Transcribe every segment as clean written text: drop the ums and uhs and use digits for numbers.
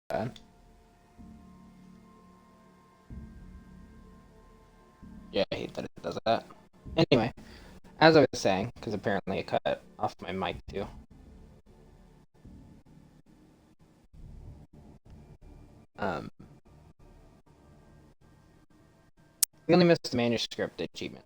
bad. Yeah, I hate that it does that. Anyway, as I was saying, because apparently it cut off my mic too. We only missed the manuscript achievement.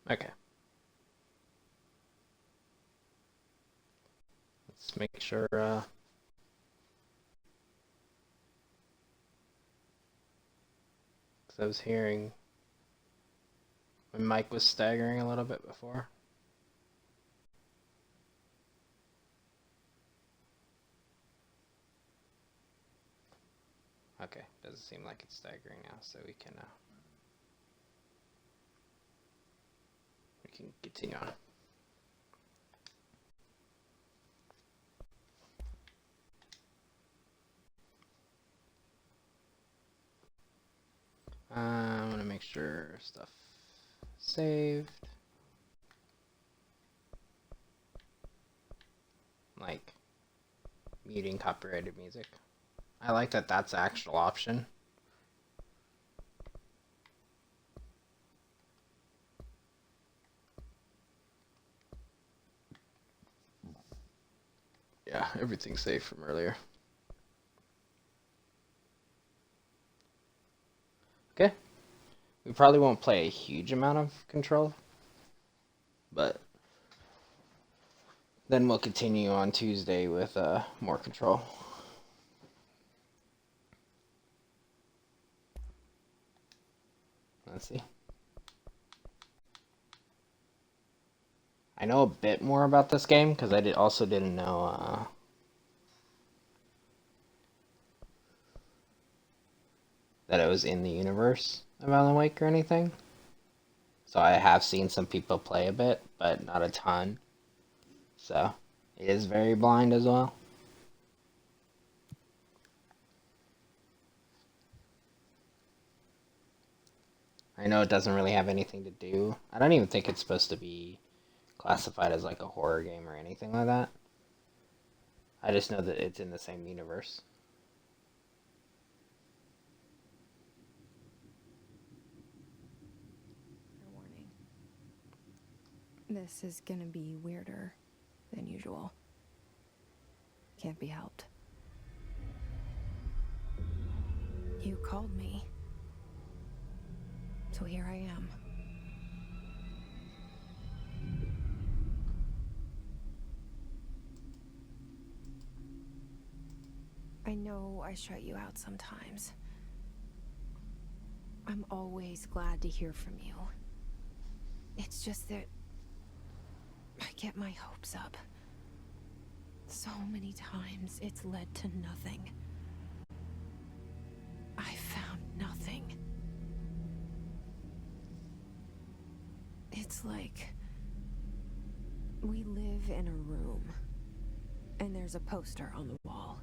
Okay. Let's make sure. Because I was hearing my mic was staggering a little bit before. Okay, doesn't seem like it's staggering now, so we can continue on. I'm gonna make sure stuff saved. Like muting copyrighted music. I like that that's an actual option. Yeah, everything's safe from earlier. Okay. We probably won't play a huge amount of Control, but then we'll continue on Tuesday with more Control. Let's see. I know a bit more about this game because I also didn't know that it was in the universe of Alan Wake or anything. So I have seen some people play a bit, but not a ton. So it is very blind as well. I know it doesn't really have anything to do. I don't even think it's supposed to be classified as like a horror game or anything like that. I just know that it's in the same universe. Warning. This is gonna be weirder than usual. Can't be helped. You called me. So here I am. I know I shut you out sometimes. I'm always glad to hear from you. It's just that I get my hopes up. So many times it's led to nothing. I found nothing. It's like we live in a room, and there's a poster on the wall.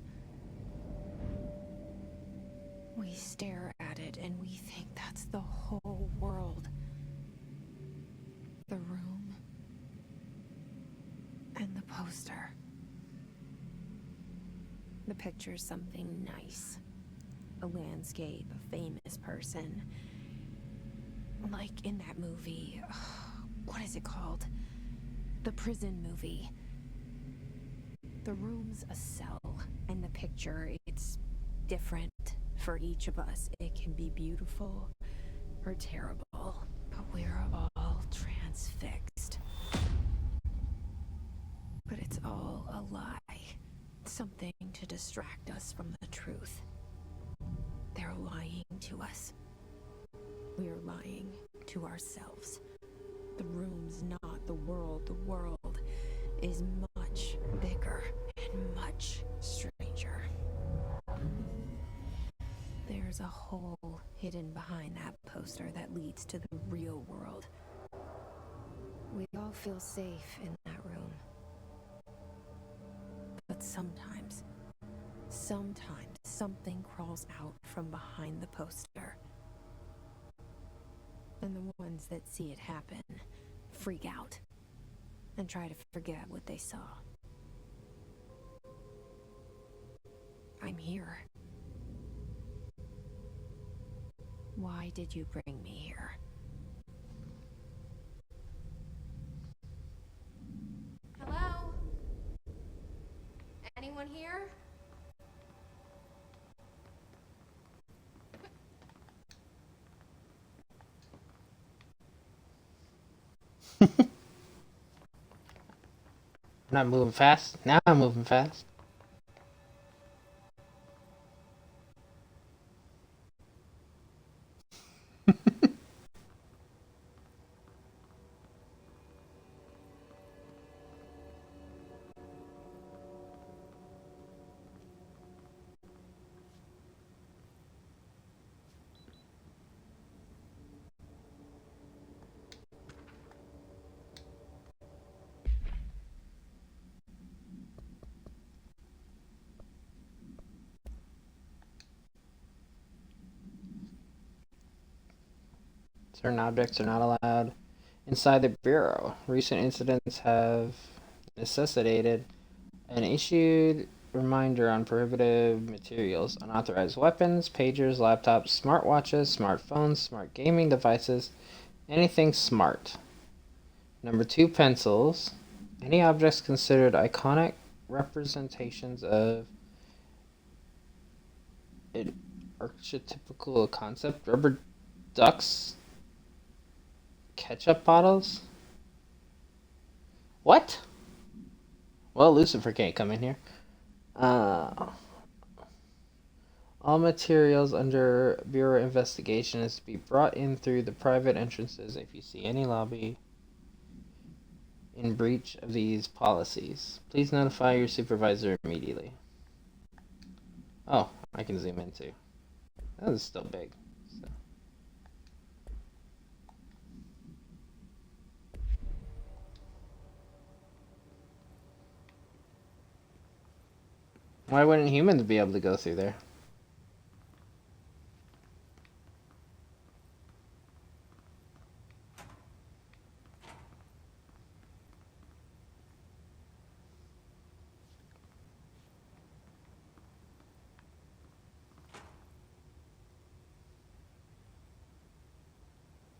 We stare at it and we think that's the whole world. The room and the poster. The picture's something nice. A landscape, a famous person. Like in that movie, what is it called? The prison movie. The room's a cell, and the picture, it's different for each of us. It can be beautiful or terrible, but we're all transfixed. But it's all a lie. Something to distract us from the truth. They're lying to us. We're lying to ourselves. The room's not the world. The world is much bigger and much stranger. there's a hole hidden behind that poster that leads to the real world. We all feel safe in that room. But sometimes something crawls out from behind the poster. And the ones that see it happen freak out and try to forget what they saw. I'm here. Why did you bring me here? Hello? Anyone here? I'm not moving fast. Now I'm moving fast. Certain objects are not allowed inside the Bureau. Recent incidents have necessitated an issued reminder on prohibited materials, unauthorized weapons, pagers, laptops, smartwatches, smartphones, smart gaming devices, anything smart. Number 2, pencils. Any objects considered iconic representations of an archetypical concept. Rubber ducks, ketchup bottles? What? Well, Lucifer can't come in here. All materials under Bureau investigation is to be brought in through the private entrances. If you see any lobby in breach of these policies, please notify your supervisor immediately. Oh, I can zoom in too. That is still big. So. Why wouldn't humans be able to go through there?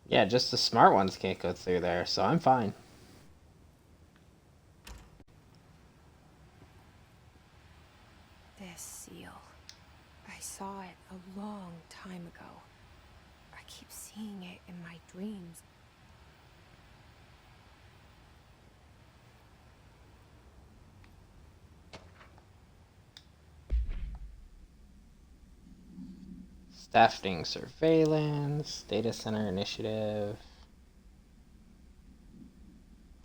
Yeah, just the smart ones can't go through there, so I'm fine. This seal. I saw it a long time ago. I keep seeing it in my dreams. Staffing surveillance, data center initiative,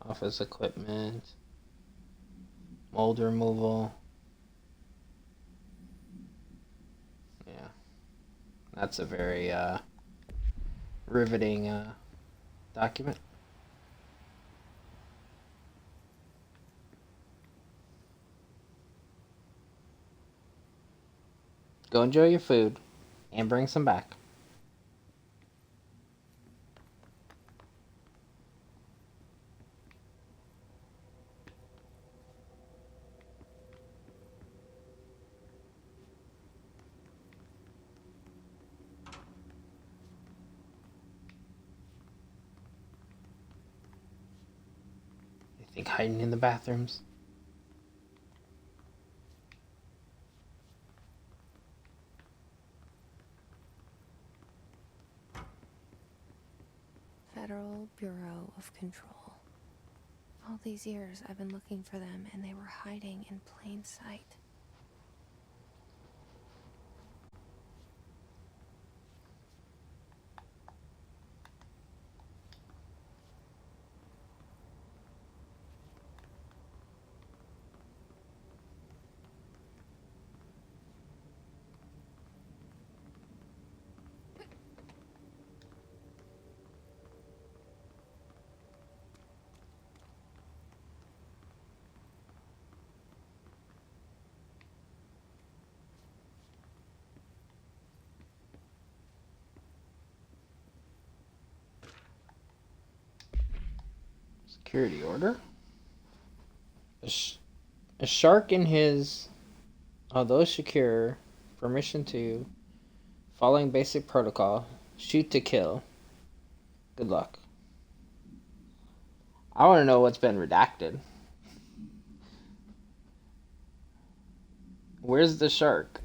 office equipment, mold removal. Yeah, that's a very riveting document. Go enjoy your food and bring some back. I think hiding in the bathrooms. Federal Bureau of Control. All these years I've been looking for them and they were hiding in plain sight. Security order? A shark in his, although secure, permission to, following basic protocol, shoot to kill. Good luck. I want to know what's been redacted. Where's the shark?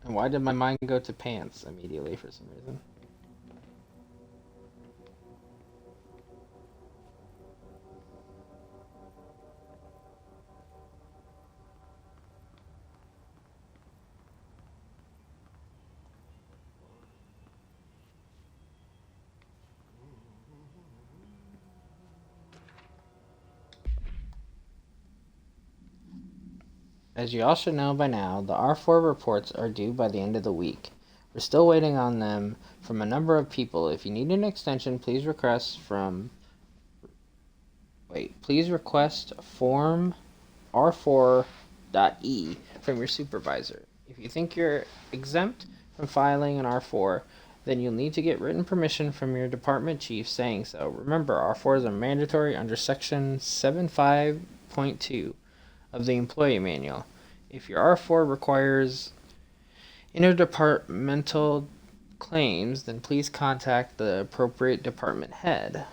And why did my mind go to pants immediately for some reason? As you all should know by now, the R4 reports are due by the end of the week. We're still waiting on them from a number of people. If you need an extension, please request form R4.E from your supervisor. If you think you're exempt from filing an R4, then you'll need to get written permission from your department chief saying so. Remember, R4s are mandatory under section 75.2 of the employee manual. If your R4 requires interdepartmental claims, then please contact the appropriate department head.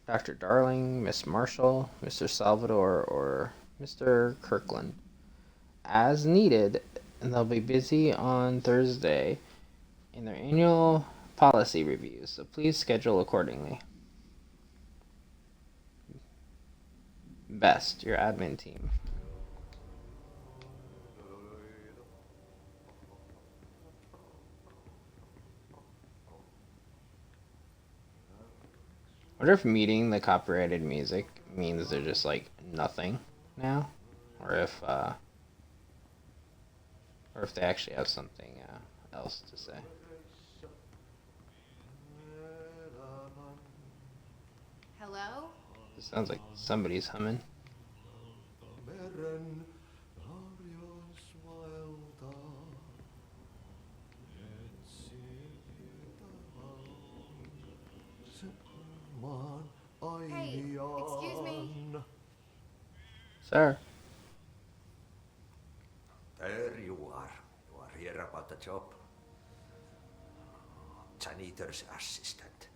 Dr. Darling, Miss Marshall, Mr. Salvador, or Mr. Kirkland. As needed, and they'll be busy on Thursday in their annual policy reviews, so please schedule accordingly. Best, your admin team. I wonder if muting the copyrighted music means they're just like nothing now, or if they actually have something else to say. Hello? It sounds like somebody's humming. Hey, excuse me. Sir. There you are. You are here about the job. Janitor's assistant.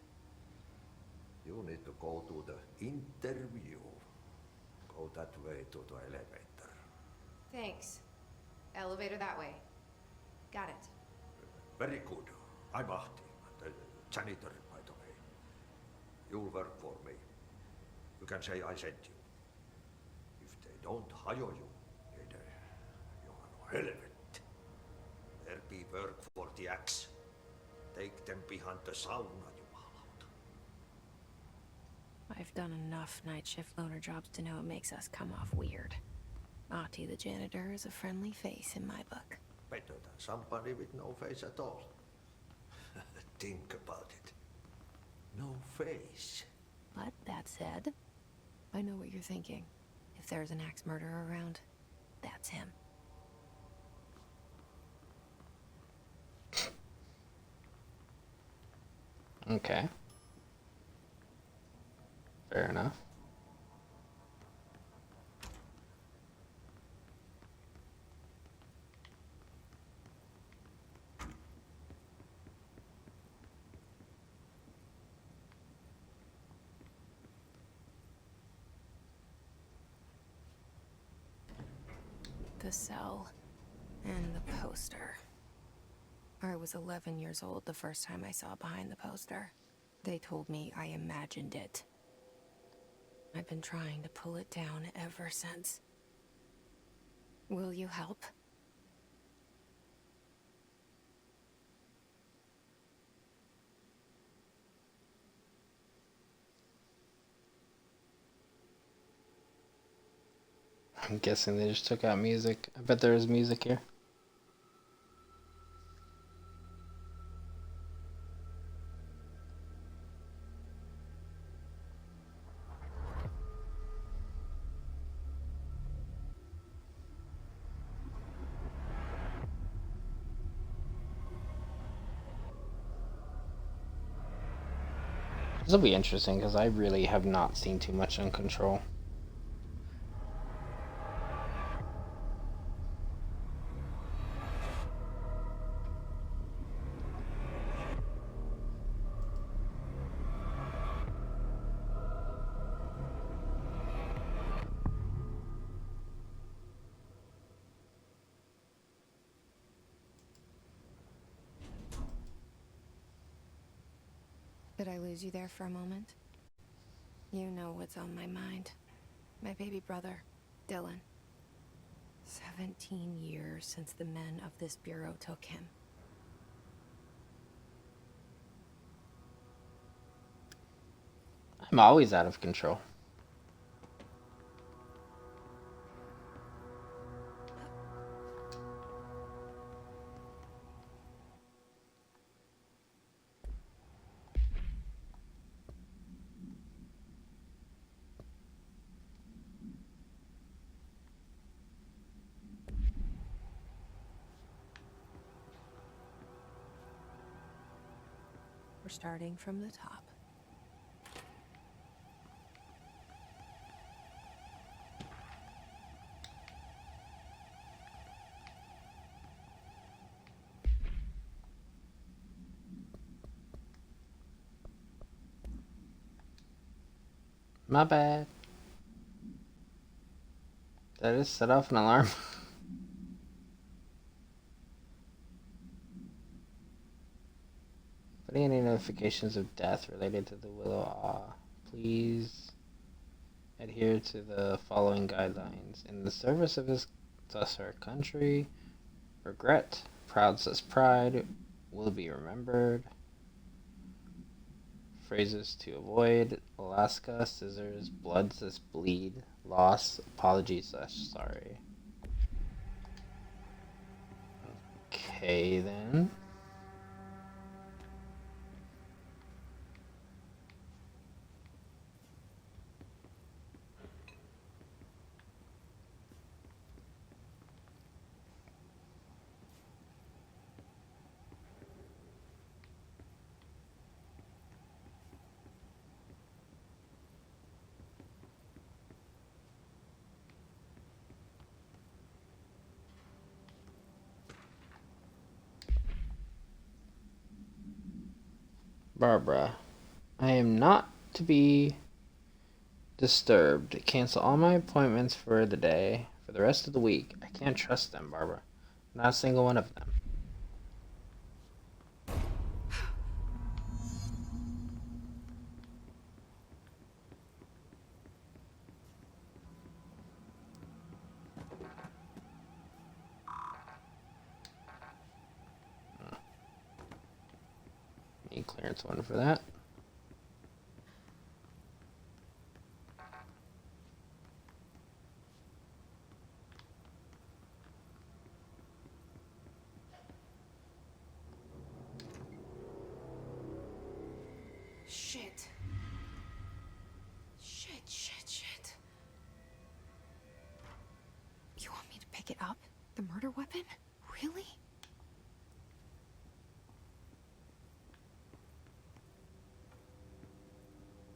You need to go to the interview. Go that way to the elevator. Thanks. Elevator that way. Got it. Very good. I'm Ahti, the janitor, by the way. You'll work for me. You can say I sent you. If they don't hire you, then you are no relevant. There be work for the axe. Take them behind the sauna, jumalauta. I've done enough night shift loner jobs to know it makes us come off weird. Ahti the janitor is a friendly face in my book. Better than somebody with no face at all. Think about it. No face. But that said, I know what you're thinking. If there's an axe murderer around, that's him. Okay. Fair enough. The cell and the poster. I was 11 years old the first time I saw behind the poster. They told me I imagined it. I've been trying to pull it down ever since. Will you help? I'm guessing they just took out music. I bet there was music here. This will be interesting because I really have not seen too much on Control. Did I lose you there for a moment? You know what's on my mind. My baby brother, Dylan. 17 years since the men of this bureau took him. I'm always out of control. We're starting from the top. My bad. Did I just set off an alarm? Putting any notifications of death related to the Willow please adhere to the following guidelines. In the service of his thus our country, regret, proud says pride, will be remembered. Phrases to avoid: Alaska, scissors, blood says bleed, loss, apology slash sorry. Okay then. Barbara, I am not to be disturbed. Cancel all my appointments for the day, for the rest of the week. I can't trust them, Barbara. Not a single one of them. Need clearance one for that. Shit. Shit. You want me to pick it up? The murder weapon? Really?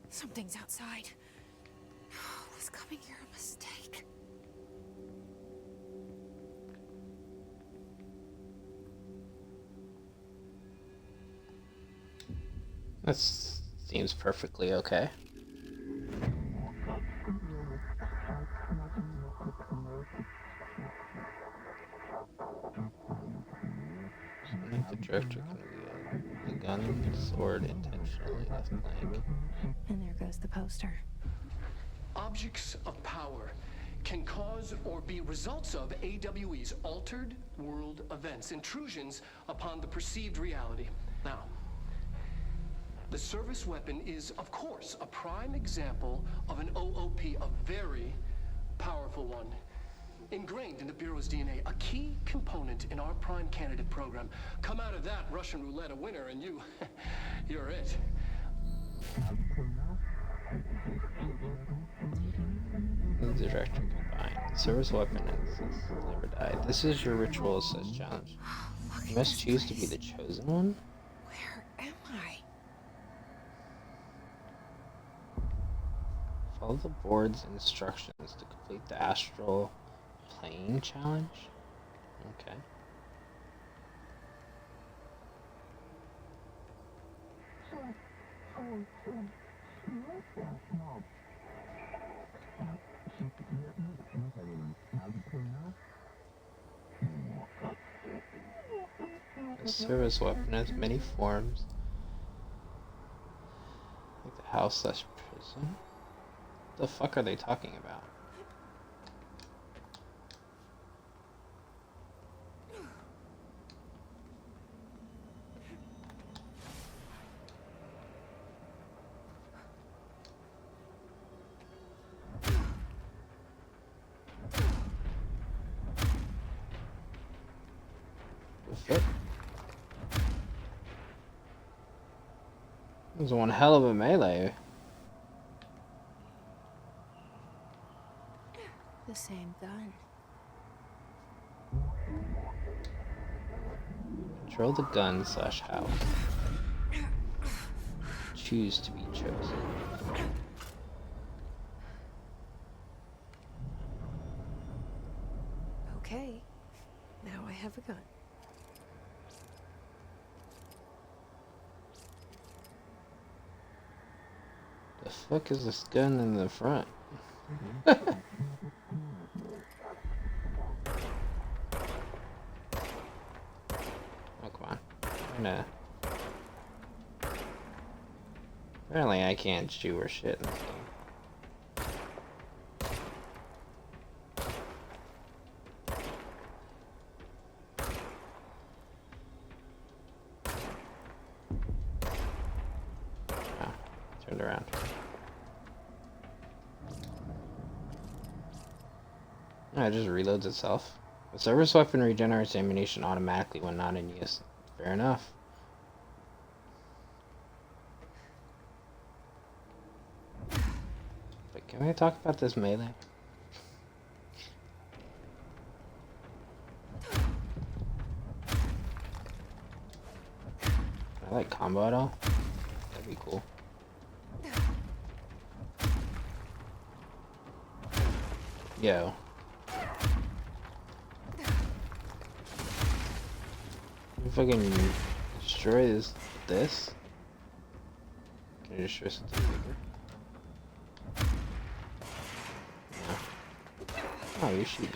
Something's outside. Was coming here a mistake? This seems perfectly okay. The director can wield the gun and sword intentionally left flank. And there goes the poster. Objects of power can cause or be results of AWE's altered world events, intrusions upon the perceived reality. Now, the service weapon is, of course, a prime example of an OOP, a very powerful one. Ingrained in the Bureau's DNA, a key component in our prime candidate program. Come out of that Russian roulette a winner and you're it. The director combined. Service weapon and never died. This is your ritual assist challenge. You must choose to be the chosen one? Where am I? Follow the board's instructions to complete the astral plane challenge. Okay. A service weapon has many forms, like the house/prison. What the fuck are they talking about? The foot? This is one hell of a melee. The same gun. Control the gun/house. Choose to be chosen. Okay, now I have a gun. The fuck is this gun in the front? Oh, come on. Apparently I can't shoot or shit in this game. Oh, turned around. No, it just reloads itself. The service weapon regenerates ammunition automatically when not in use. Fair enough. But can we talk about this melee? I like combo at all. That'd be cool. Yo. You fucking destroy this? Can you destroy something bigger? No. Oh, you're shooting.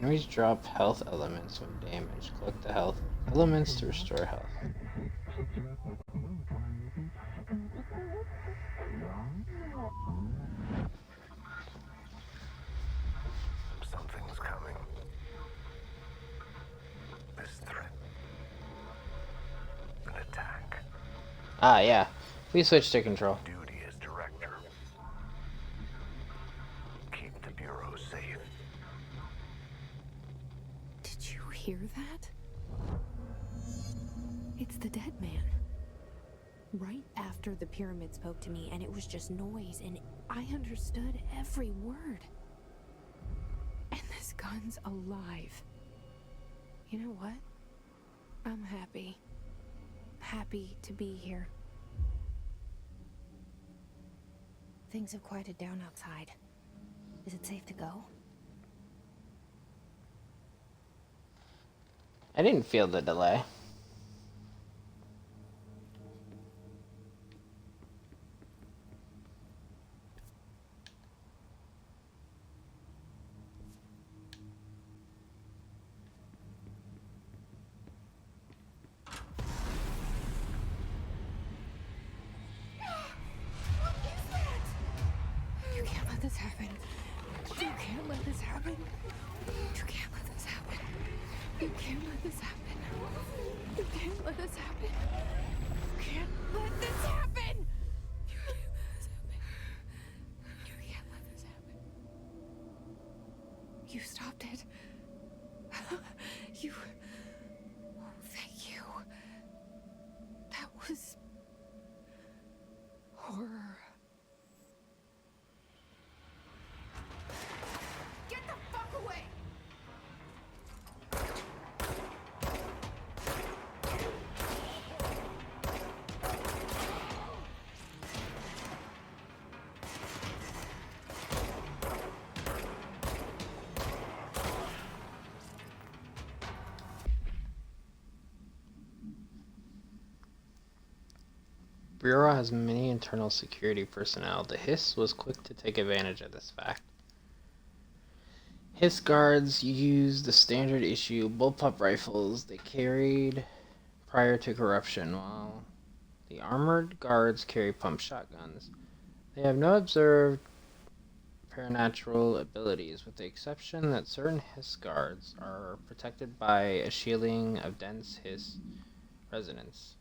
Always drop health elements when damaged. Collect the health elements to restore health. Something's coming. This threat. An attack. Ah, yeah. Please switch to control. Duty as director. Keep the Bureau safe. Did you hear that? It's the dead man. Right after the pyramid spoke to me, and it was just noise, and I understood every word. And this gun's alive. You know what? I'm happy. Happy to be here. Things have quieted down outside. Is it safe to go? I didn't feel the delay. You can't let this happen. You can't let this happen. You can't let this happen. You can't let this happen. You can't let this happen. You can't let this happen. You can't let this happen. You can't let this happen. You stopped it. Bureau has many internal security personnel. The Hiss was quick to take advantage of this fact. Hiss guards used the standard issue bullpup rifles they carried prior to corruption, while the armored guards carry pump shotguns. They have no observed paranatural abilities, with the exception that certain Hiss guards are protected by a shielding of dense Hiss resonance,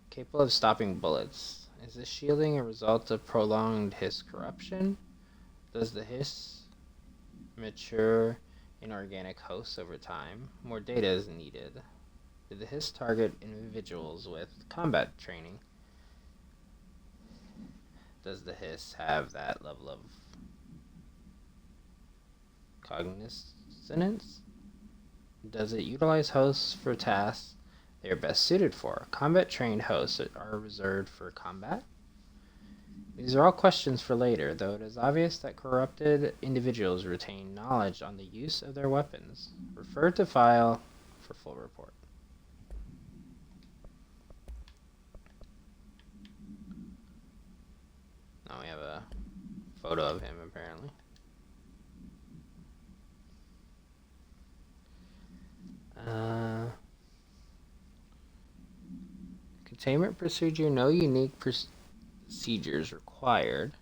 capable of stopping bullets. Is this shielding a result of prolonged Hiss corruption? Does the Hiss mature in organic hosts over time? More data is needed. Did the Hiss target individuals with combat training? Does the Hiss have that level of cognizance? Does it utilize hosts for tasks they are best suited for? Combat-trained hosts are reserved for combat? These are all questions for later, though it is obvious that corrupted individuals retain knowledge on the use of their weapons. Refer to file for full report. Now we have a photo of him, apparently. Containment procedure, no unique procedures required.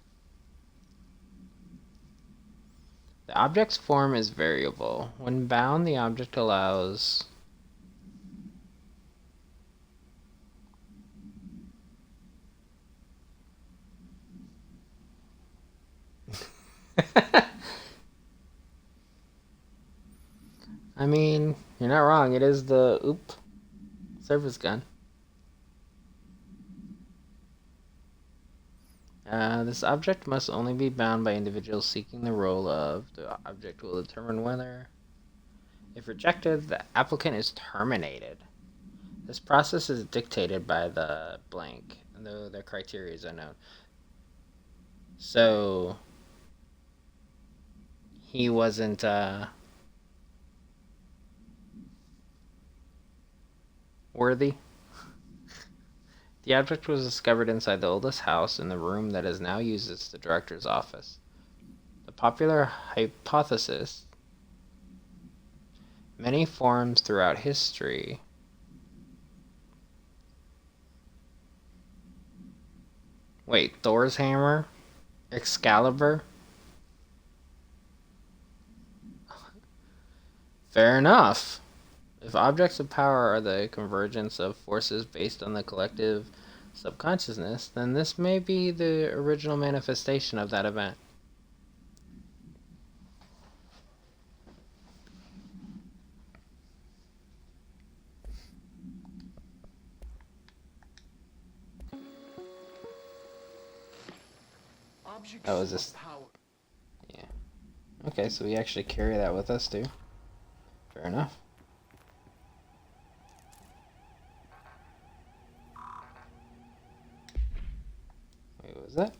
The object's form is variable. When bound, the object allows I mean, you're not wrong. It is the surface gun. This object must only be bound by individuals seeking the role of. The object will determine whether. If rejected, the applicant is terminated. This process is dictated by the blank, though the criteria is unknown. So, he wasn't, worthy. The object was discovered inside the oldest house in the room that is now used as the director's office. The popular hypothesis, many forms throughout history, wait, Thor's hammer? Excalibur? Fair enough. If objects of power are the convergence of forces based on the collective subconsciousness, then this may be the original manifestation of that event. Objects Oh, is this? of power. Yeah. Okay, so we actually carry that with us too. Fair enough. Wait, what was that?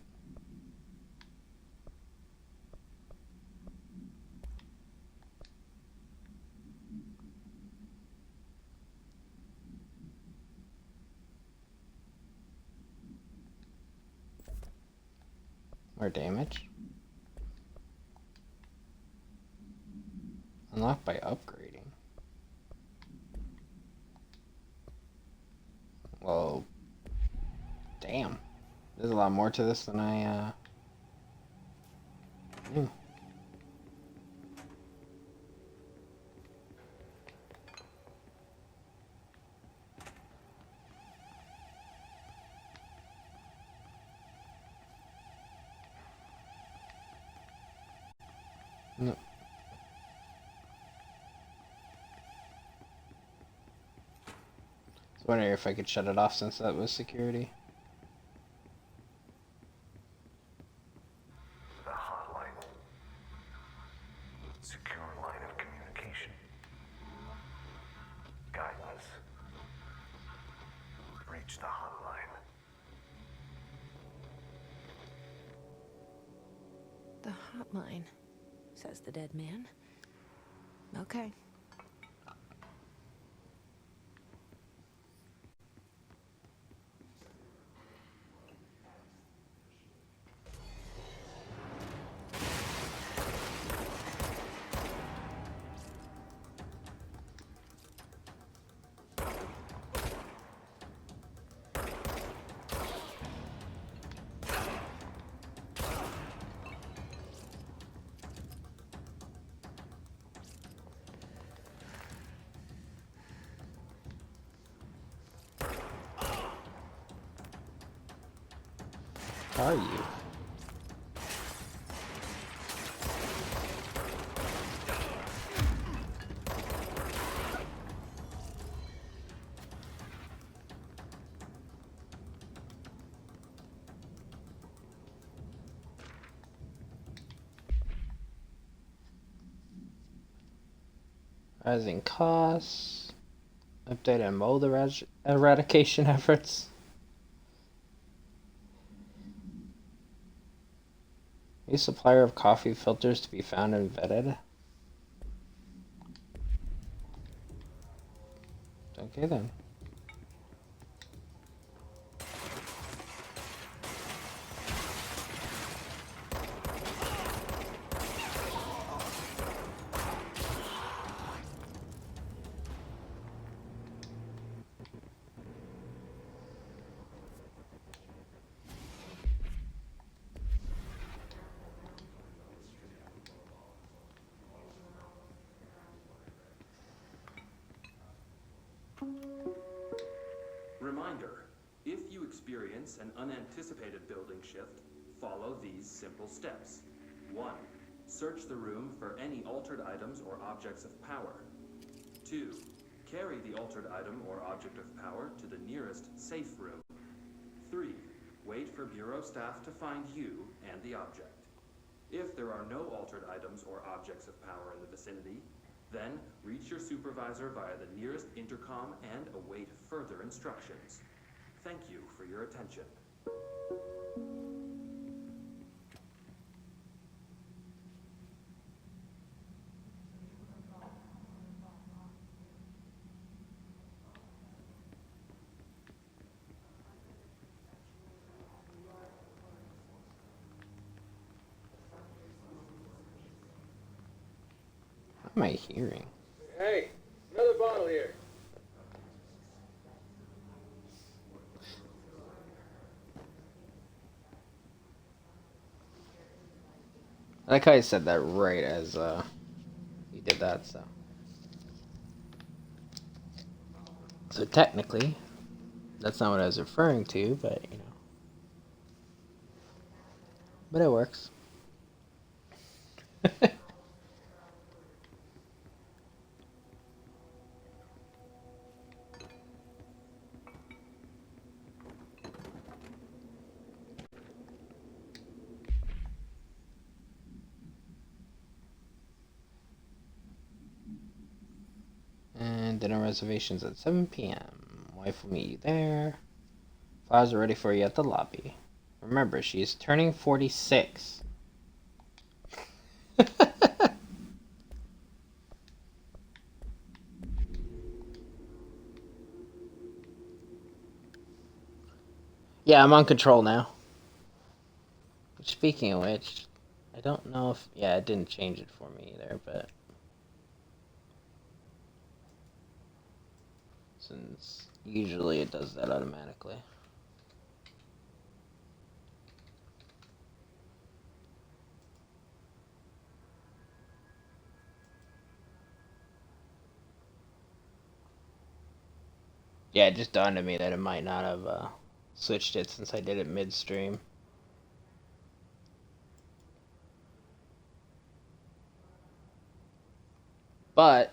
More damage. Unlocked by upgrading. Well, damn. There's a lot more to this than I knew. No. I was wondering if I could shut it off since that was security. The hotline. Secure line of communication. Guidance. Reach the hotline. The hotline, says the dead man. Okay. How are you? Rising costs. Update and mold eradication efforts. New supplier of coffee filters to be found and vetted. Okay then. Reminder, if you experience an unanticipated building shift, follow these simple steps. 1. Search the room for any altered items or objects of power. 2. Carry the altered item or object of power to the nearest safe room. 3. Wait for Bureau staff to find you and the object. If there are no altered items or objects of power in the vicinity, then reach your supervisor via the nearest intercom and await further instructions. Thank you for your attention. What am I hearing? Hey, another bottle here. I like how I said that right as you did that, so. So technically, that's not what I was referring to, but you know. But it works. And dinner reservations at 7 p.m. Wife will meet you there. Flowers are ready for you at the lobby. Remember, she is turning 46. Yeah, I'm on control now. Speaking of which, I don't know if... Yeah, it didn't change it for me either, but... Since usually it does that automatically. Yeah, it just dawned on me that it might not have switched it since I did it midstream. But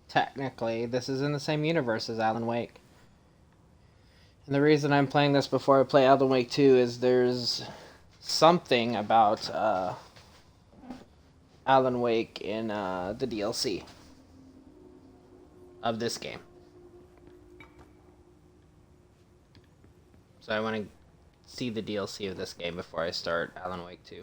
technically, this is in the same universe as Alan Wake. And the reason I'm playing this before I play Alan Wake 2 is there's something about Alan Wake in the DLC of this game. So I want to see the DLC of this game before I start Alan Wake 2.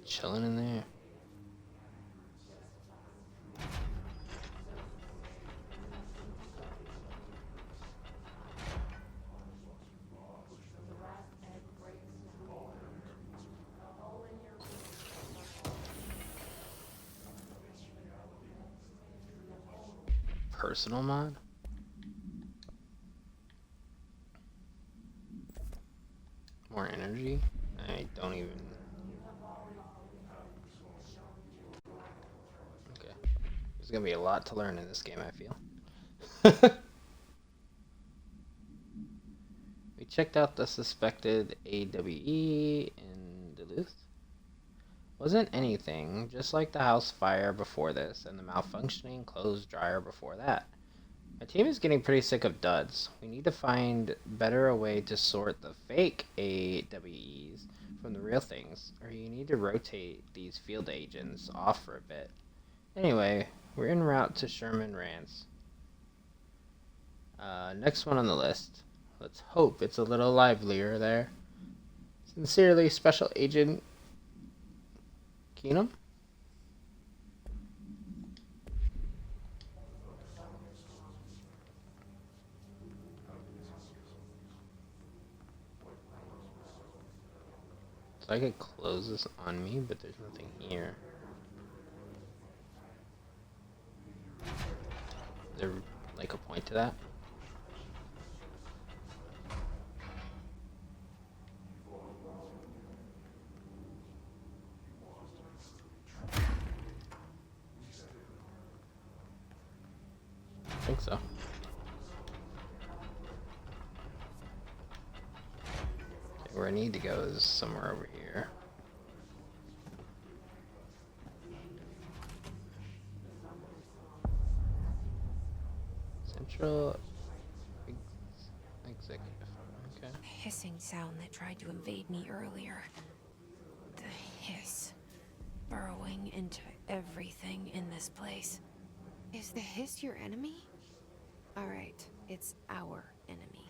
Chilling in there. personal mod. More energy? I don't even... Okay. There's gonna be a lot to learn in this game, I feel. We checked out the suspected AWE in Duluth. Wasn't anything, just like the house fire before this and the malfunctioning clothes dryer before that. My team is getting pretty sick of duds. We need to find better a way to sort the fake AWEs from the real things, or you need to rotate these field agents off for a bit. Anyway, we're en route to Sherman Rance. Next one on the list. Let's hope it's a little livelier there. Sincerely, Special Agent Keenum? So I could close this on me, but there's nothing here. Is there like a point to that? I think so. Okay, where I need to go is somewhere over here. Central Executive. Okay. Hissing sound that tried to invade me earlier. The hiss. Burrowing into everything in this place. Is the hiss your enemy? Alright, it's our enemy.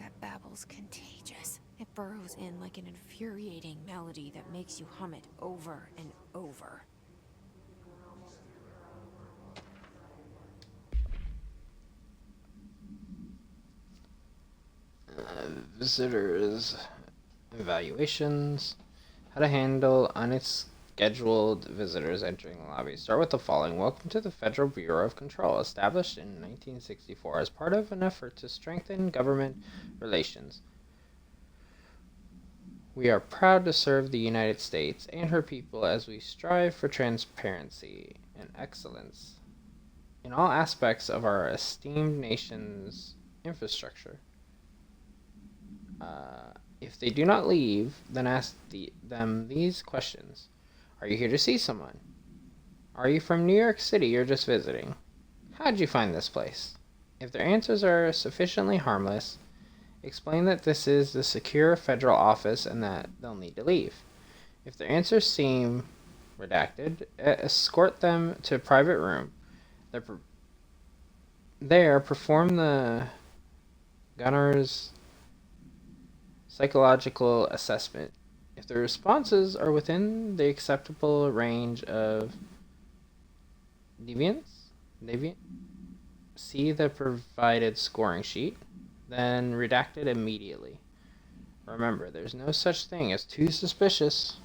That babble's contagious. It burrows in like an infuriating melody that makes you hum it over and over. Visitors evaluations. How to handle unscheduled visitors entering the lobby. Start with the following. Welcome to the Federal Bureau of Control, established in 1964 as part of an effort to strengthen government relations. We are proud to serve the United States and her people as we strive for transparency and excellence in all aspects of our esteemed nation's infrastructure. If they do not leave, then ask them these questions. Are you here to see someone? Are you from New York City or just visiting? How'd you find this place? If their answers are sufficiently harmless, explain that this is the secure federal office and that they'll need to leave. If their answers seem redacted, escort them to a private room. There, perform the gunner's psychological assessment. If the responses are within the acceptable range of deviance, see the provided scoring sheet, then redact it immediately. Remember, there's no such thing as too suspicious.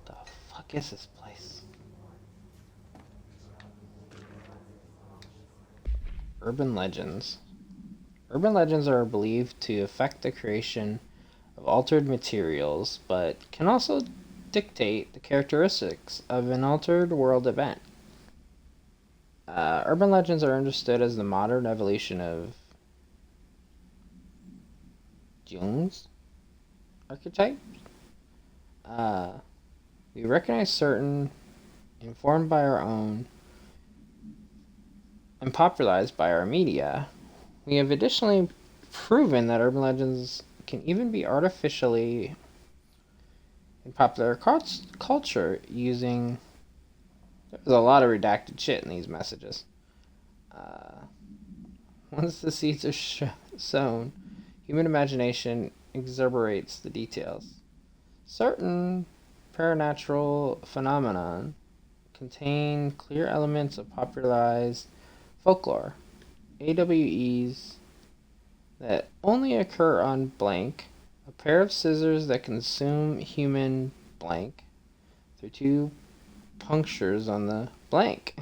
The fuck is this place? Urban legends. Urban legends are believed to affect the creation of altered materials, but can also dictate the characteristics of an altered world event. Urban legends are understood as the modern evolution of Jung's archetype. We recognize certain, informed by our own, and popularized by our media. We have additionally proven that urban legends can even be artificially in popular culture using... There's a lot of redacted shit in these messages. Once the seeds are sown, human imagination exaggerates the details. Certain paranatural phenomenon contain clear elements of popularized folklore. AWEs that only occur on blank, a pair of scissors that consume human blank through two punctures on the blank.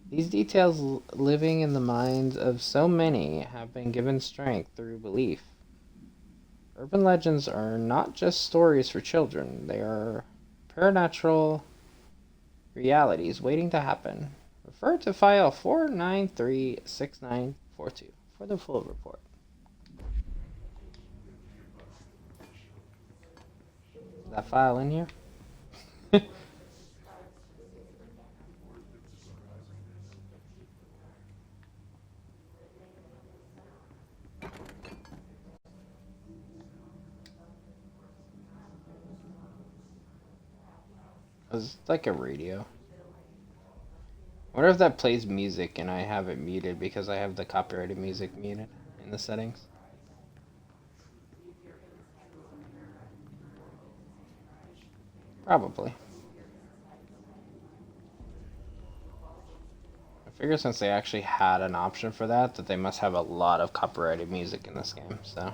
These details living in the minds of so many have been given strength through belief. Urban legends are not just stories for children, they are paranatural realities waiting to happen. Refer to file 4936942 for the full report. Is that file in here? It's like a radio. I wonder if that plays music and I have it muted because I have the copyrighted music muted in the settings. Probably. I figure since they actually had an option for that they must have a lot of copyrighted music in this game, so.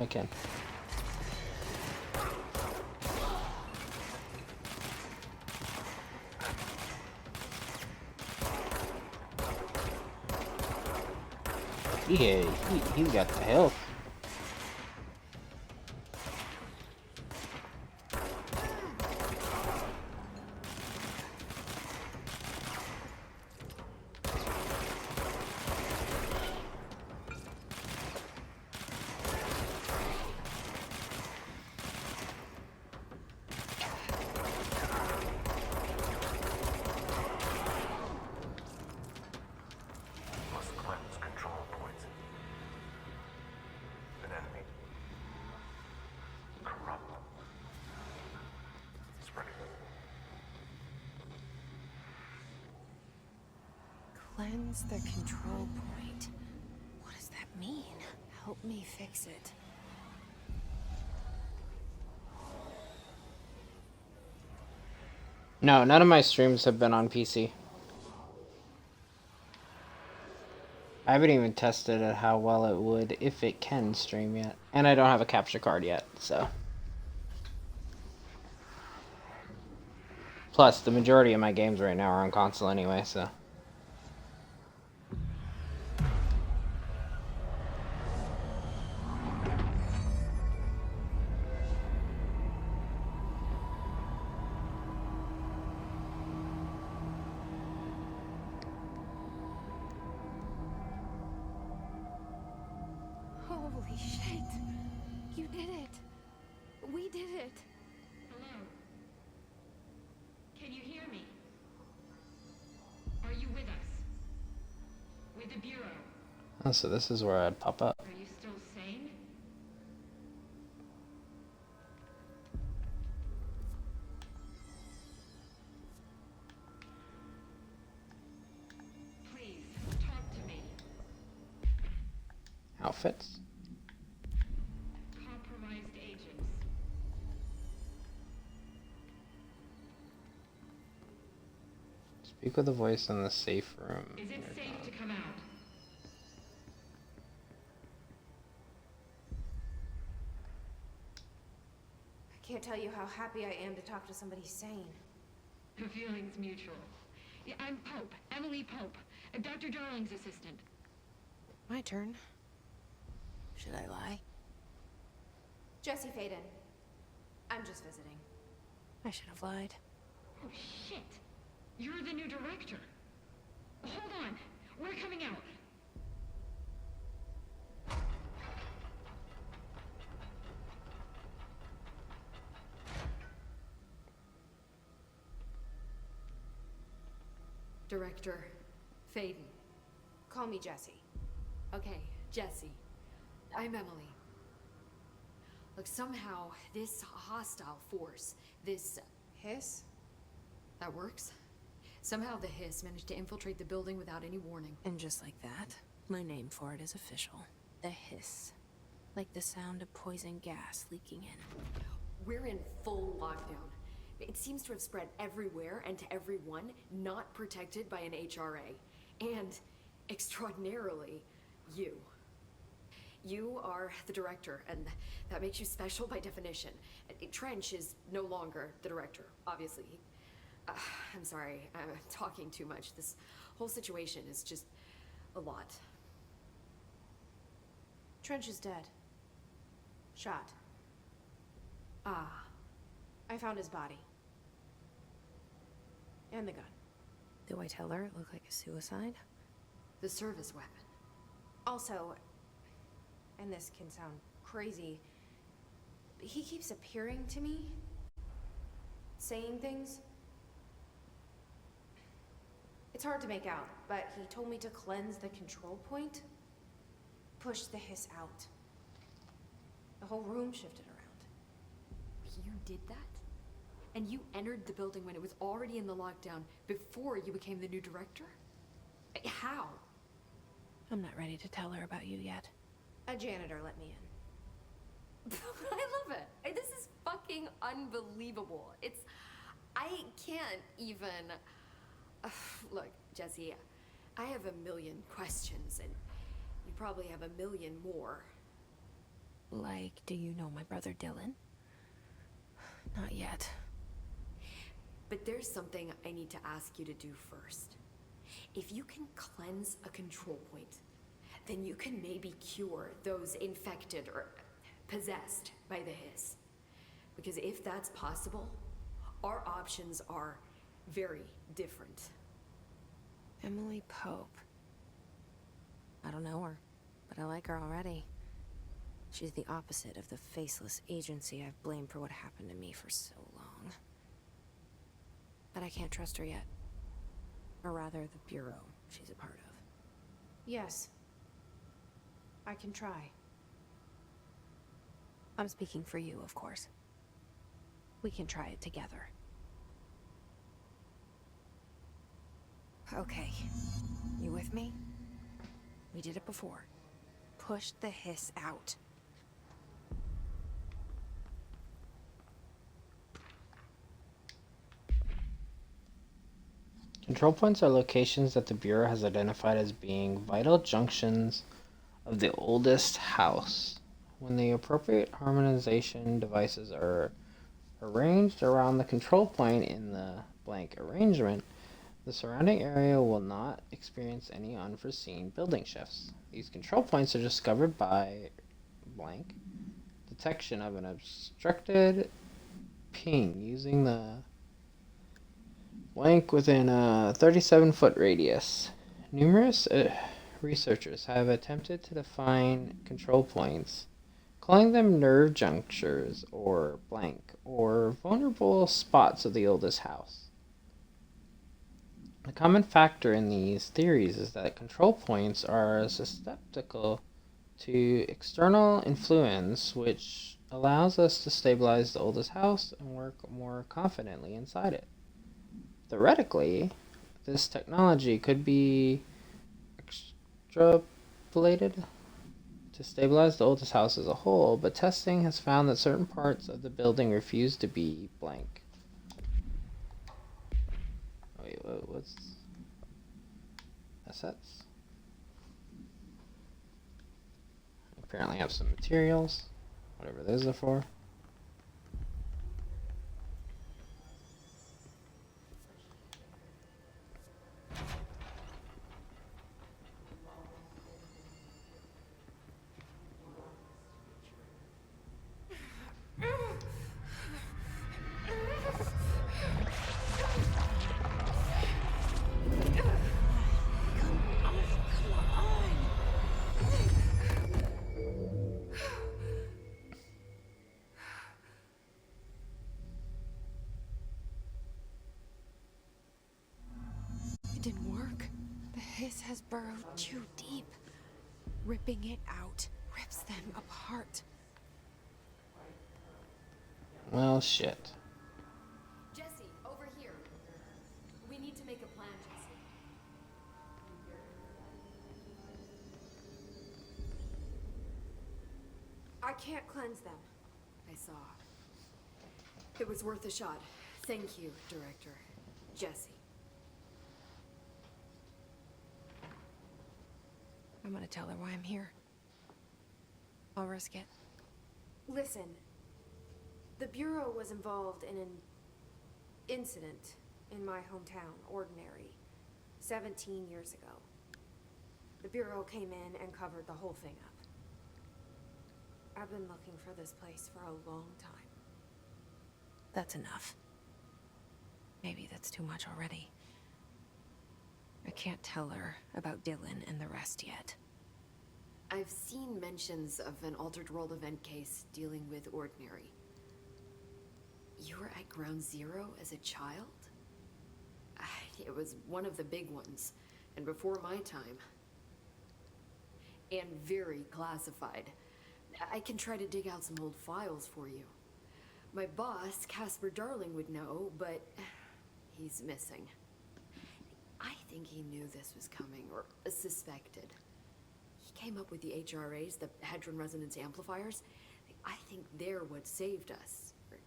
I can. Yeah, he's got the health. Must cleanse control points. An enemy. Corrupt them. Spreading them. Cleanse the control point. What does that mean? Help me fix it. No, none of my streams have been on PC. I haven't even tested it how well it would if it can stream yet. And I don't have a capture card yet, so. Plus, the majority of my games right now are on console anyway, so. Holy shit! You did it! We did it! Hello? Can you hear me? Are you with us? With the Bureau? Oh, so this is where I'd pop up. Are you still sane? Please, talk to me. Outfits. Compromised agents. Speak with a voice in the safe room. Is it safe to come out? I can't tell you how happy I am to talk to somebody sane. The feeling's mutual. Yeah, I'm Pope, Emily Pope, Dr. Darling's assistant. My turn. Should I lie? Jesse Faden. I'm just visiting. I should have lied. Oh, shit. You're the new director. Hold on. We're coming out. Director Faden. Call me Jesse. Okay, Jesse. I'm Emily. Look, somehow this hostile force, this hiss, that works. Somehow the hiss managed to infiltrate the building without any warning. And just like that, my name for it is official. The hiss. Like the sound of poison gas leaking in. We're in full lockdown. It seems to have spread everywhere and to everyone not protected by an HRA. And, extraordinarily, you. You are the director, and that makes you special by definition. Trench is no longer the director, obviously. I'm sorry, I'm talking too much. This whole situation is just a lot. Trench is dead. Shot. Ah, I found his body. And the gun. Do I tell her it looked like a suicide? the service weapon. Also, and this can sound crazy, but he keeps appearing to me, saying things. It's hard to make out, but he told me to cleanse the control point, push the hiss out. The whole room shifted around. You did that? And you entered the building when it was already in the lockdown before you became the new director? How? I'm not ready to tell her about you yet. A janitor let me in. I love it. This is fucking unbelievable. I can't even... Look, Jesse, I have a million questions, and you probably have a million more. Like, do you know my brother Dylan? Not yet. But there's something I need to ask you to do first. If you can cleanse a control point, then you can maybe cure those infected or possessed by the hiss. Because if that's possible, our options are very different. Emily Pope. I don't know her, but I like her already. She's the opposite of the faceless agency I've blamed for what happened to me for so long. But I can't trust her yet. Or rather, the bureau she's a part of. Yes. I can try. I'm speaking for you, of course. We can try it together. Okay. You with me? We did it before. Push the hiss out. Control points are locations that the Bureau has identified as being vital junctions of the oldest house. When the appropriate harmonization devices are arranged around the control point in the blank arrangement, the surrounding area will not experience any unforeseen building shifts. These control points are discovered by blank detection of an obstructed ping using the blank within a 37-foot radius. Numerous researchers have attempted to define control points, calling them nerve junctures or blank, or vulnerable spots of the oldest house. A common factor in these theories is that control points are susceptible to external influence, which allows us to stabilize the oldest house and work more confidently inside it. Theoretically, this technology could be extrapolated to stabilize the oldest house as a whole, but testing has found that certain parts of the building refuse to be blank. Wait, what's assets? Apparently have some materials, whatever those are for. It didn't work. The hiss has burrowed too deep. Ripping it out rips them apart. Well, shit. Jesse, over here. We need to make a plan, Jesse. I can't cleanse them. I saw. It was worth a shot. Thank you, Director. Jesse. I'm gonna tell her why I'm here. I'll risk it. Listen, the Bureau was involved in an incident in my hometown, Ordinary, 17 years ago. The Bureau came in and covered the whole thing up. I've been looking for this place for a long time. That's enough. Maybe that's too much already. I can't tell her about Dylan and the rest yet. I've seen mentions of an Altered World event case dealing with Ordinary. You were at Ground Zero as a child? It was one of the big ones, and before my time. And very classified. I can try to dig out some old files for you. My boss, Casper Darling, would know, but he's missing. I think he knew this was coming, or suspected. He came up with the HRAs, the Hadron Resonance Amplifiers. I think they're what saved us. Or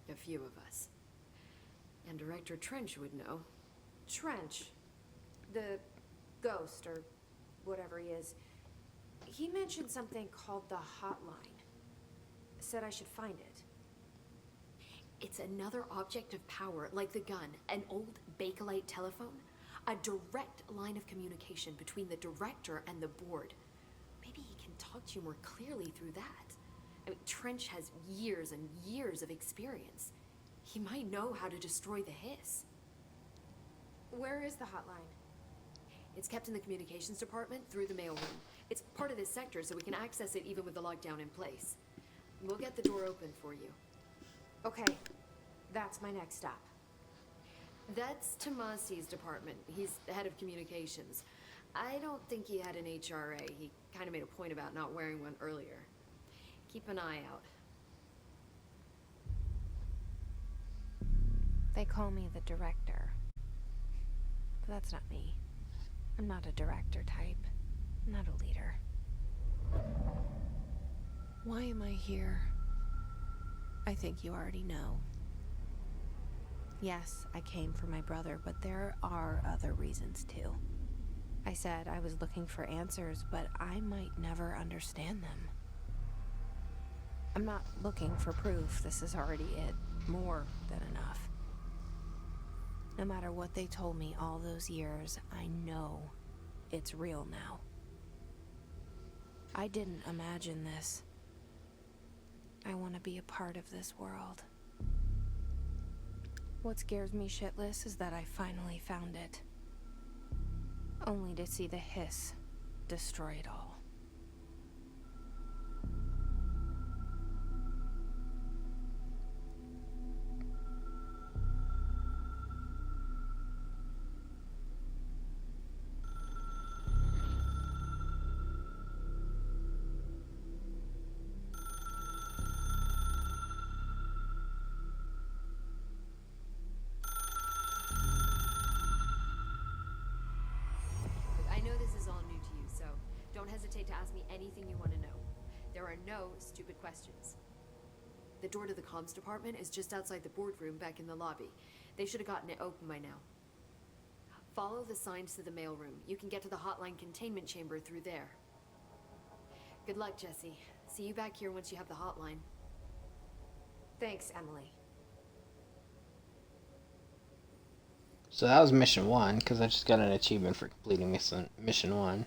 a few of us. And Director Trench would know. Trench? The ghost, or whatever he is. He mentioned something called the Hotline. Said I should find it. It's another object of power, like the gun, an old Bakelite telephone. A direct line of communication between the director and the board. Maybe he can talk to you more clearly through that. I mean, Trench has years and years of experience. He might know how to destroy the Hiss. Where is the hotline? It's kept in the communications department through the mailroom. It's part of this sector, so we can access it even with the lockdown in place. We'll get the door open for you. Okay, that's my next stop. That's Tomasi's department. He's the head of communications. I don't think he had an HRA. He kind of made a point about not wearing one earlier. Keep an eye out. They call me the director. But that's not me. I'm not a director type. I'm not a leader. Why am I here? I think you already know. Yes, I came for my brother, but there are other reasons too. I said I was looking for answers, but I might never understand them. I'm not looking for proof. This is already it. More than enough. No matter what they told me all those years, I know it's real now. I didn't imagine this. I want to be a part of this world. What scares me shitless is that I finally found it. Only to see the Hiss destroy it all. Don't hesitate to ask me anything you want to know. There are no stupid questions. The door to the comms department is just outside the boardroom back in the lobby. They should have gotten it open by now. Follow the signs to the mailroom. You can get to the hotline containment chamber through there. Good luck, Jesse. See you back here once you have the hotline. Thanks, Emily. So that was mission 1, because I just got an achievement for completing mission 1.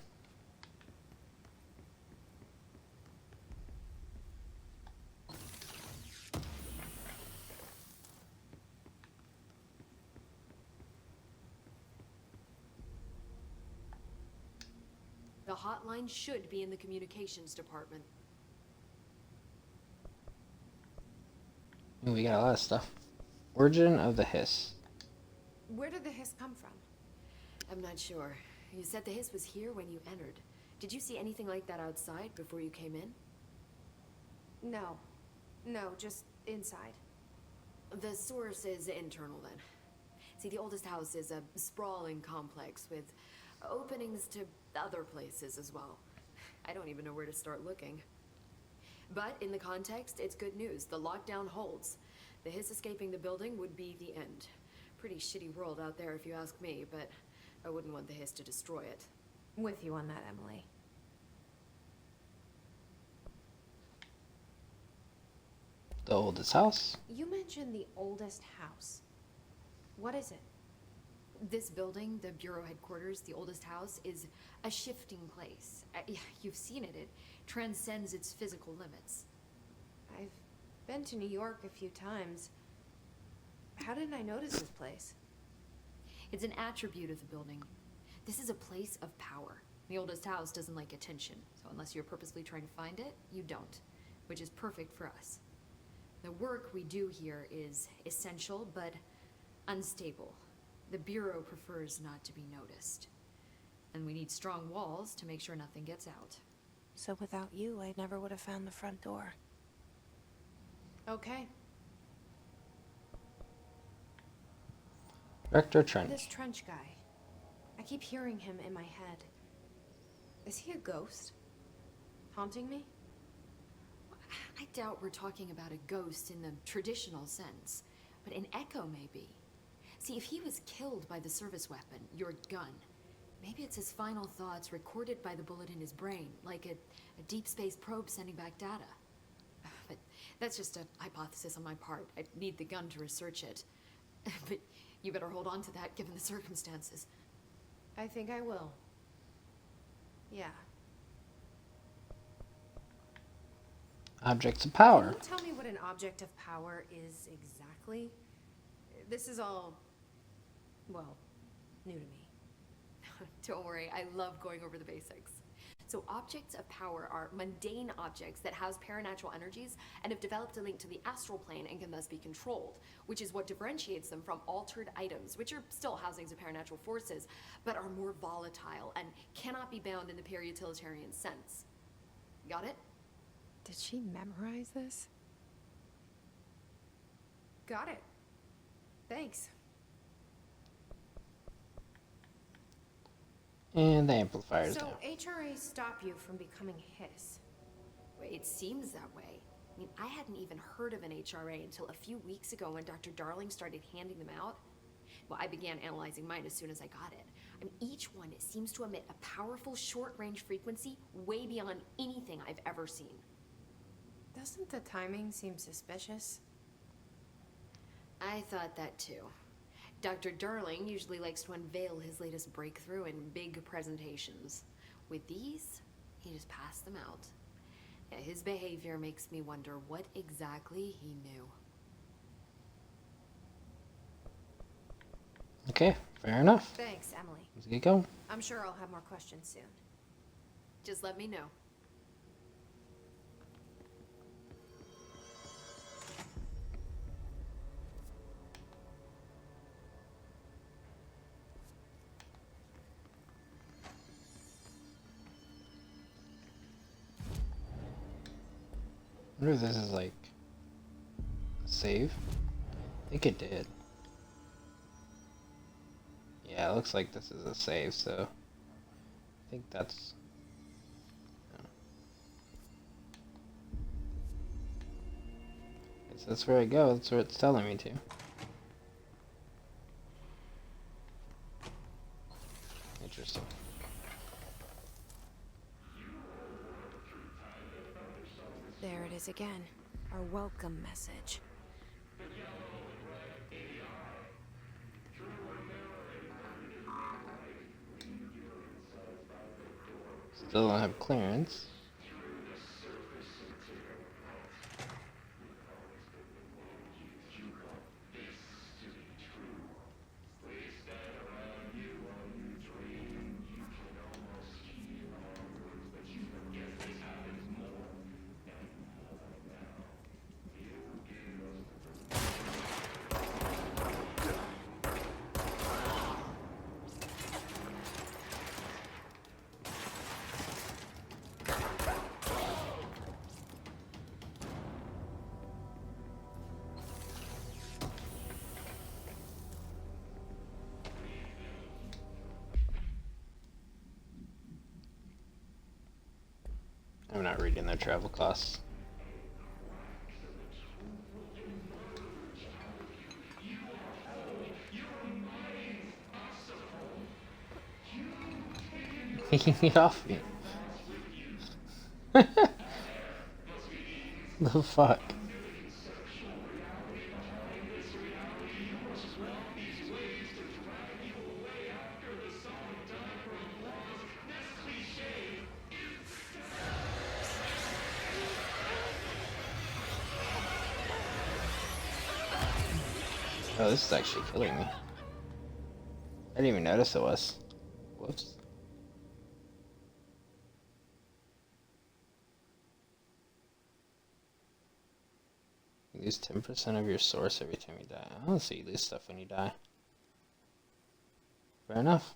The hotline should be in the communications department. Ooh, we got a lot of stuff. Origin of the Hiss. Where did the Hiss come from? I'm not sure. You said the Hiss was here when you entered. Did you see anything like that outside before you came in? No. No, just inside. The source is internal then. See, the oldest house is a sprawling complex with openings to other places as well. I don't even know where to start looking. But in the context, it's good news. The lockdown holds. The hiss escaping the building would be the end. Pretty shitty world out there if you ask me, but I wouldn't want the hiss to destroy it. With you on that, Emily. The oldest house? You mentioned the oldest house. What is it? This building, the Bureau headquarters, the oldest house, is a shifting place. Yeah, you've seen it. It transcends its physical limits. I've been to New York a few times. How didn't I notice this place? It's an attribute of the building. This is a place of power. The oldest house doesn't like attention, so unless you're purposely trying to find it, you don't, which is perfect for us. The work we do here is essential, but unstable. The Bureau prefers not to be noticed. And we need strong walls to make sure nothing gets out. So without you, I never would have found the front door. Okay. Director Trench. This Trench guy. I keep hearing him in my head. Is he a ghost? Haunting me? I doubt we're talking about a ghost in the traditional sense, but an echo maybe. See, if he was killed by the service weapon, your gun, maybe it's his final thoughts recorded by the bullet in his brain, like a deep space probe sending back data. But that's just a hypothesis on my part. I'd need the gun to research it. But you better hold on to that given the circumstances. I think I will. Yeah. Objects of power. Can you tell me what an object of power is exactly? This is all, well, new to me. Don't worry, I love going over the basics. So objects of power are mundane objects that house paranatural energies and have developed a link to the astral plane and can thus be controlled, which is what differentiates them from altered items, which are still housings of paranatural forces, but are more volatile and cannot be bound in the pure utilitarian sense. Got it? Did she memorize this? Got it. Thanks. And the amplifiers So down. HRA stop you from becoming Hiss? It seems that way. I mean, I hadn't even heard of an HRA until a few weeks ago when Dr. Darling started handing them out. Well, I began analyzing mine as soon as I got it. I mean, each one seems to emit a powerful short-range frequency way beyond anything I've ever seen. Doesn't the timing seem suspicious? I thought that too. Dr. Darling usually likes to unveil his latest breakthrough in big presentations. With these, he just passed them out. Yeah, his behavior makes me wonder what exactly he knew. Okay, fair enough. Thanks, Emily. Let's get going. I'm sure I'll have more questions soon. Just let me know. I wonder if this is like a save. I think it did. Yeah, it looks like this is a save, so I think that's. Guess that's where I go. That's where it's telling me to. Interesting. There it is again. Our welcome message. Still don't have clearance. I'm not reading their travel costs. Get off me. The fuck? Oh, this is actually killing me. I didn't even notice it was. Whoops. You lose 10% of your source every time you die. I don't see you lose stuff when you die. Fair enough.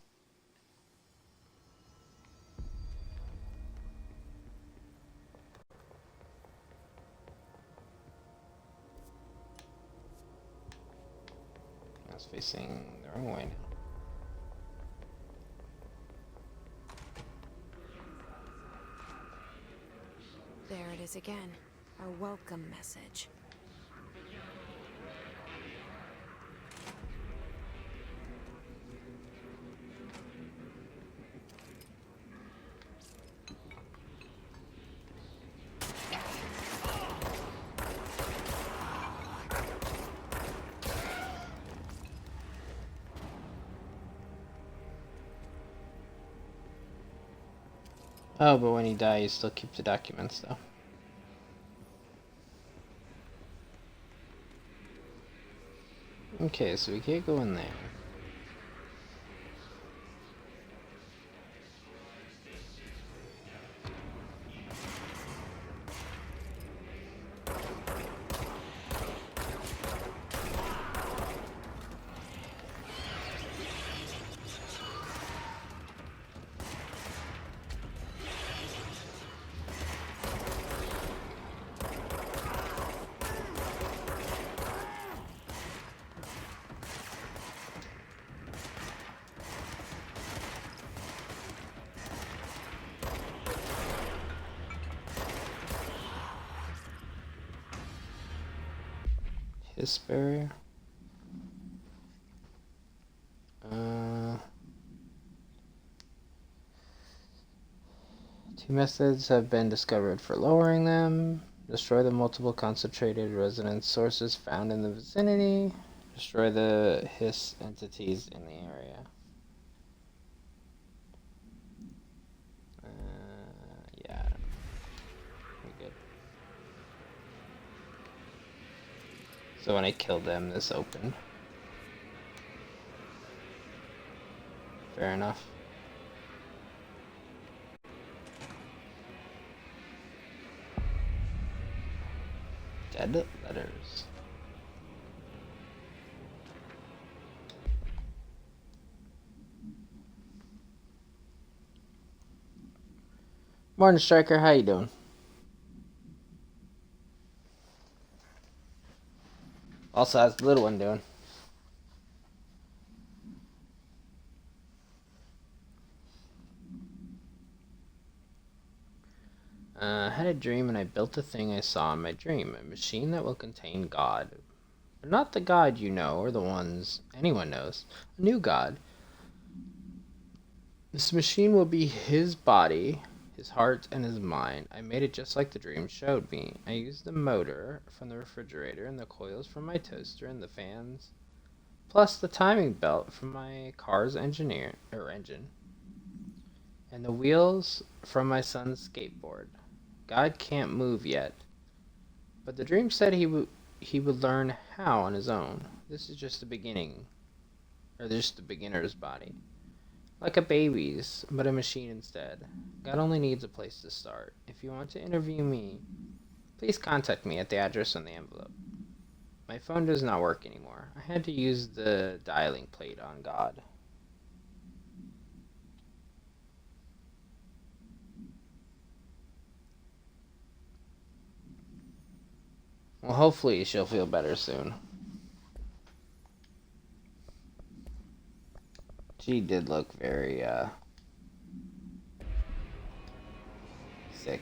I was facing the wrong way now. There it is again. Our welcome message. Oh, but when you die, you still keep the documents, though. Okay, so we can't go in there. His barrier. Two methods have been discovered for lowering them. Destroy the multiple concentrated resonance sources found in the vicinity. Destroy the hiss entities in the area. Yeah. We're good. So when I killed them, this opened. Fair enough. Dead letters. Morning, Striker. How you doing? Also, how's the little one doing? I had a dream and I built a thing I saw in my dream. A machine that will contain God. But not the God you know or the ones anyone knows. A new God. This machine will be his body, his heart, and his mind. I made it just like the dream showed me. I used the motor from the refrigerator and the coils from my toaster and the fans, plus the timing belt from my car's engine, and the wheels from my son's skateboard. God can't move yet, but the dream said he would learn how on his own. This is just the beginning, or just the beginner's body. Like a baby's, but a machine instead. God only needs a place to start. If you want to interview me, please contact me at the address on the envelope. My phone does not work anymore. I had to use the dialing plate on God. Well, hopefully she'll feel better soon. She did look very, sick.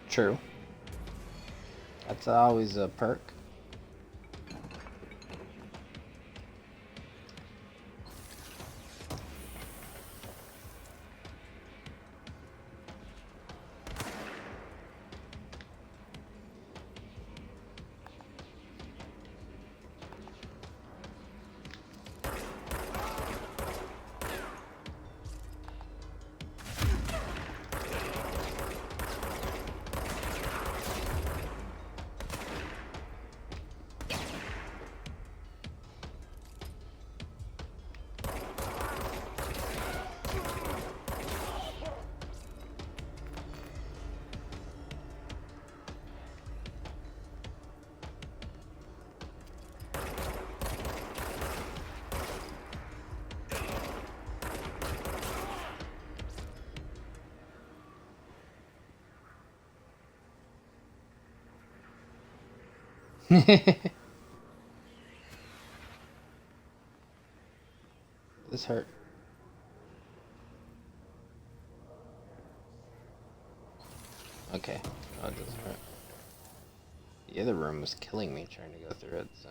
True. That's always a perk. This hurt. Okay. Oh, it doesn't hurt. The other room was killing me trying to go through it, so.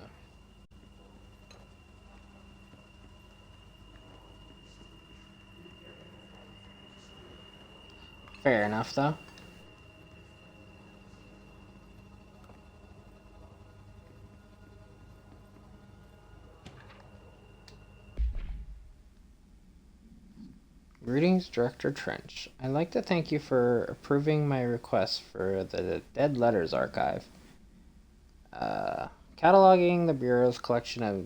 Fair enough, though. Greetings, Director Trench. I'd like to thank you for approving my request for the Dead Letters Archive. Cataloging the Bureau's collection of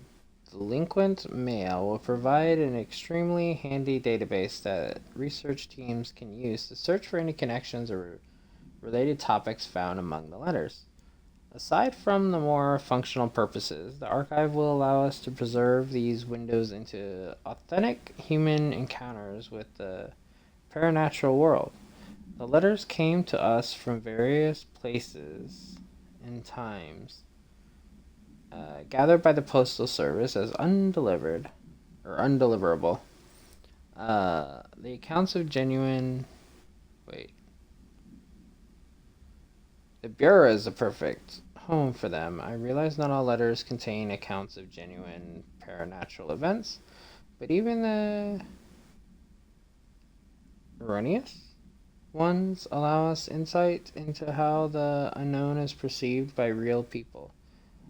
delinquent mail will provide an extremely handy database that research teams can use to search for any connections or related topics found among the letters. Aside from the more functional purposes, the archive will allow us to preserve these windows into authentic human encounters with the paranatural world. The letters came to us from various places and times, gathered by the Postal Service as undelivered or undeliverable. The accounts of genuine. The Bureau is a perfect home for them. I realize not all letters contain accounts of genuine paranatural events, but even the erroneous ones allow us insight into how the unknown is perceived by real people.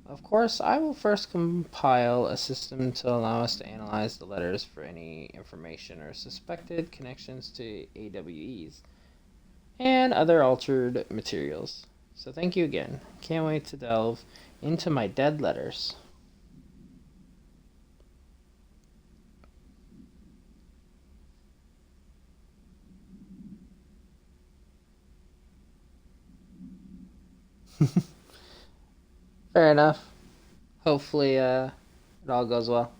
Of course, I will first compile a system to allow us to analyze the letters for any information or suspected connections to AWEs and other altered materials. So thank you again. Can't wait to delve into my dead letters. Fair enough. Hopefully, it all goes well.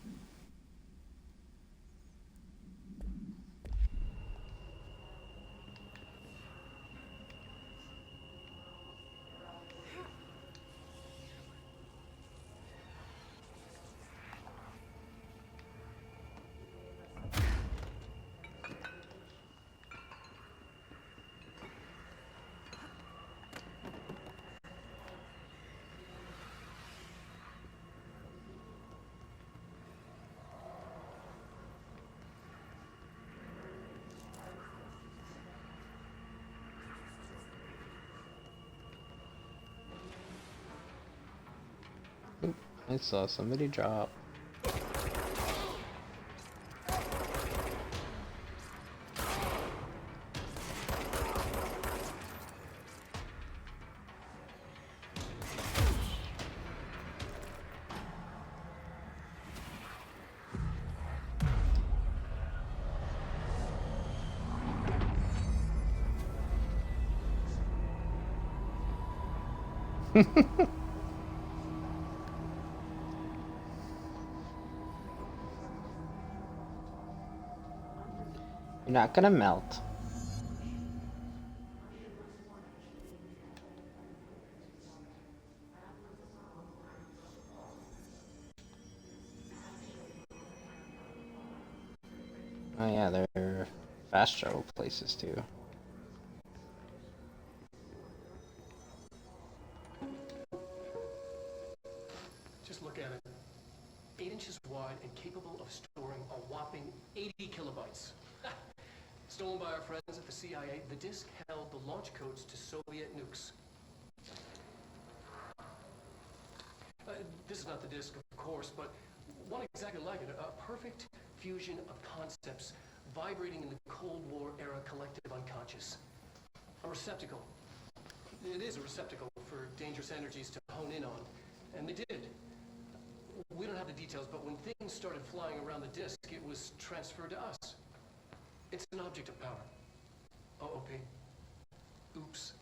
I saw somebody drop. You're not gonna melt. Oh yeah, there are fast travel places too. inches wide and capable of storing a whopping 80 kilobytes. Stolen by our friends at the CIA, the disk held the launch codes to Soviet nukes. This is not the disk, of course, but one exactly like it. A perfect fusion of concepts vibrating in the Cold War era collective unconscious. A receptacle. It is a receptacle for dangerous energies to hone in on. And they did. We don't have the details, but when things started flying around the disk, it was transferred to us. It's an object of power. OOP. Oops.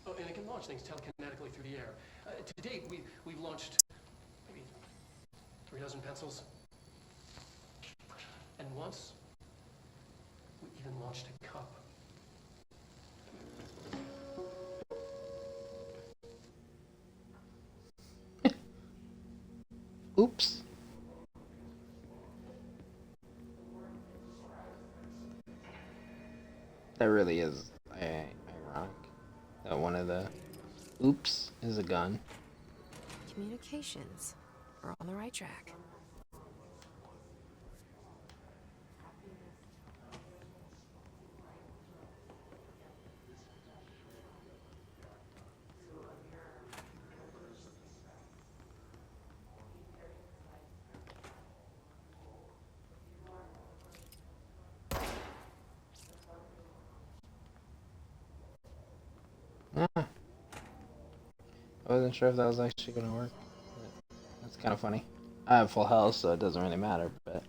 Oh, and it can launch things telekinetically through the air. To date, we've launched maybe 3 dozen pencils. And once, we even launched a cup. Oops. That really is ironic. That one of the oops is a gun. Communications. We're on the right track. Ah. I wasn't sure if that was actually gonna work. That's kind of funny. I have full health, so it doesn't really matter, but...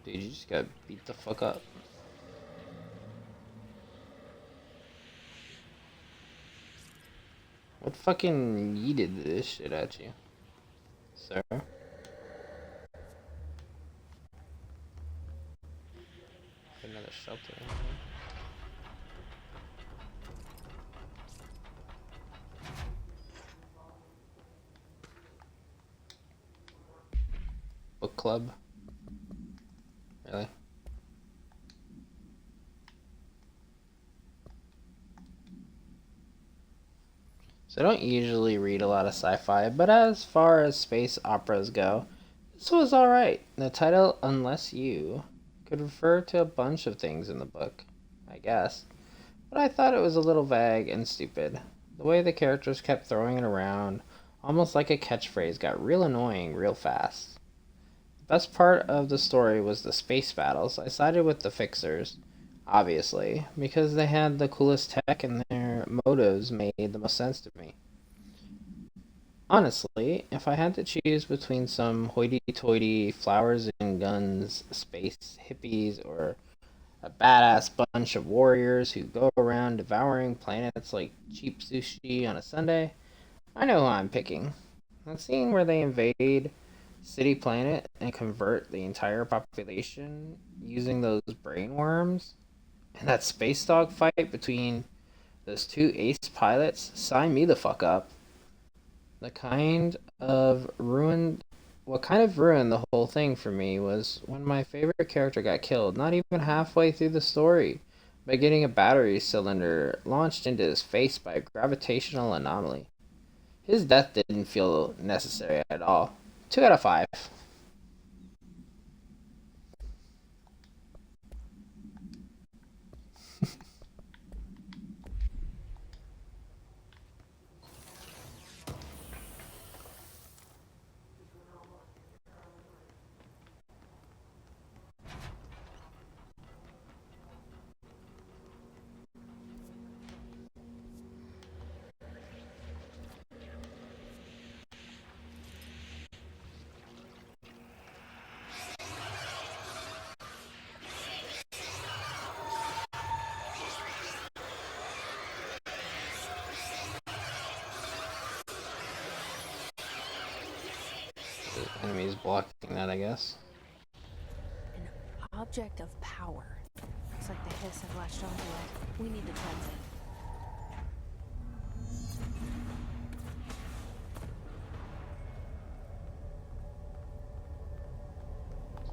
Dude, you just got beat the fuck up. What fucking yeeted this shit at you, sir? Another shelter. Book club? Really? So I don't usually read a lot of sci-fi, but as far as space operas go, this was alright. The title, Unless You, could refer to a bunch of things in the book, I guess. But I thought it was a little vague and stupid. The way the characters kept throwing it around, almost like a catchphrase, got real annoying real fast. The best part of the story was the space battles. I sided with the Fixers, obviously, because they had the coolest tech and their motives made the most sense to me. Honestly, if I had to choose between some hoity-toity flowers and guns space hippies or a badass bunch of warriors who go around devouring planets like cheap sushi on a Sunday, I know who I'm picking. That scene where they invade City Planet and convert the entire population using those brain worms, and that space dog fight between those two ace pilots, sign me the fuck up. What kind of ruined the whole thing for me was when my favorite character got killed, not even halfway through the story, by getting a battery cylinder launched into his face by a gravitational anomaly. His death didn't feel necessary at all. 2 out of 5. The enemy's blocking that, I guess. An object of power. Looks like the Hiss have latched onto it. We need to cleanse it.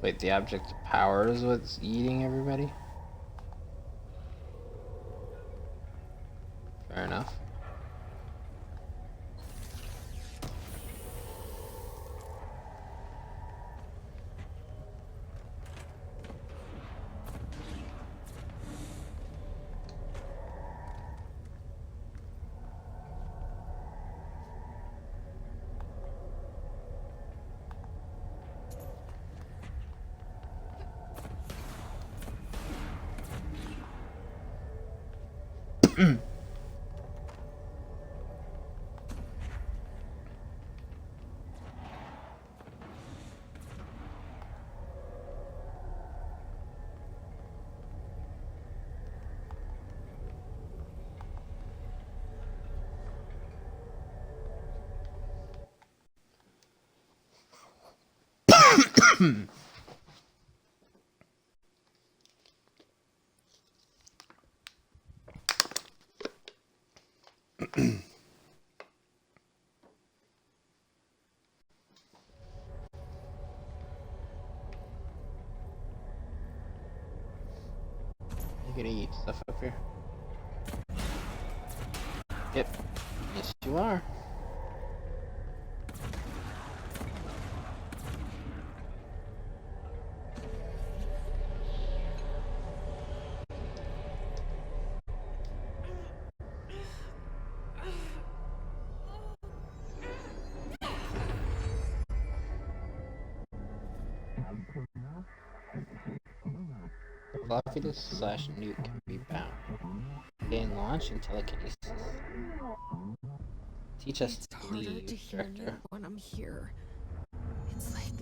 Wait, the object of power is what's eating everybody? Fair enough. You gonna eat stuff up here? Yep. Yes, you are. Floppitus / nuke can be bound. Gain launch and telekinesis. Teach us It's to harder leave, to hear me Director. when I'm here. It's like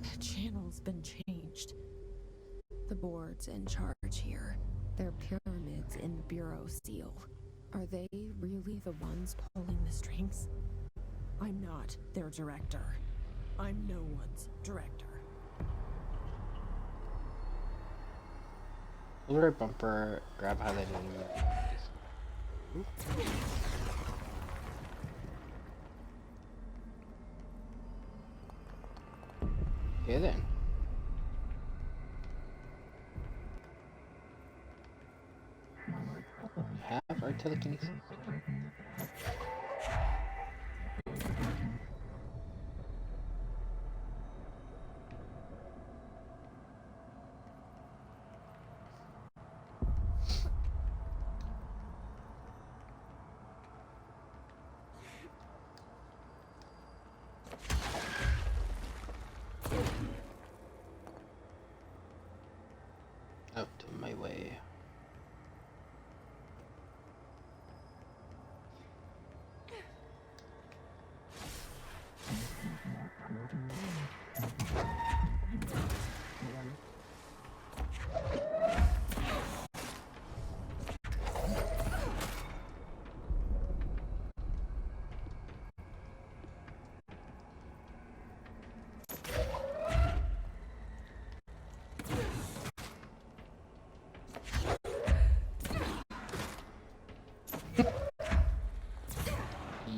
the channel's been changed. The board's in charge here. They're pyramids in the Bureau seal. Are they really the ones pulling the strings? I'm not their director. I'm no one's director. Pull the right bumper, grab highlighted and okay then. Have our telekinesis. Out of my way.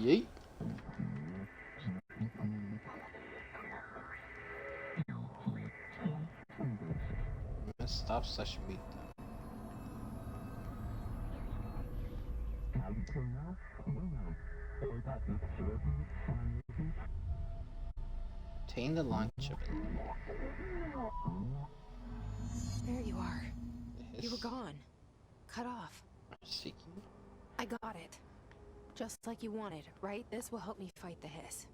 Yeet. Stop / beat them. Obtain the launch ability. There you are. Hiss. You were gone. Cut off. Seeking. I got it. Just like you wanted, right? This will help me fight the hiss.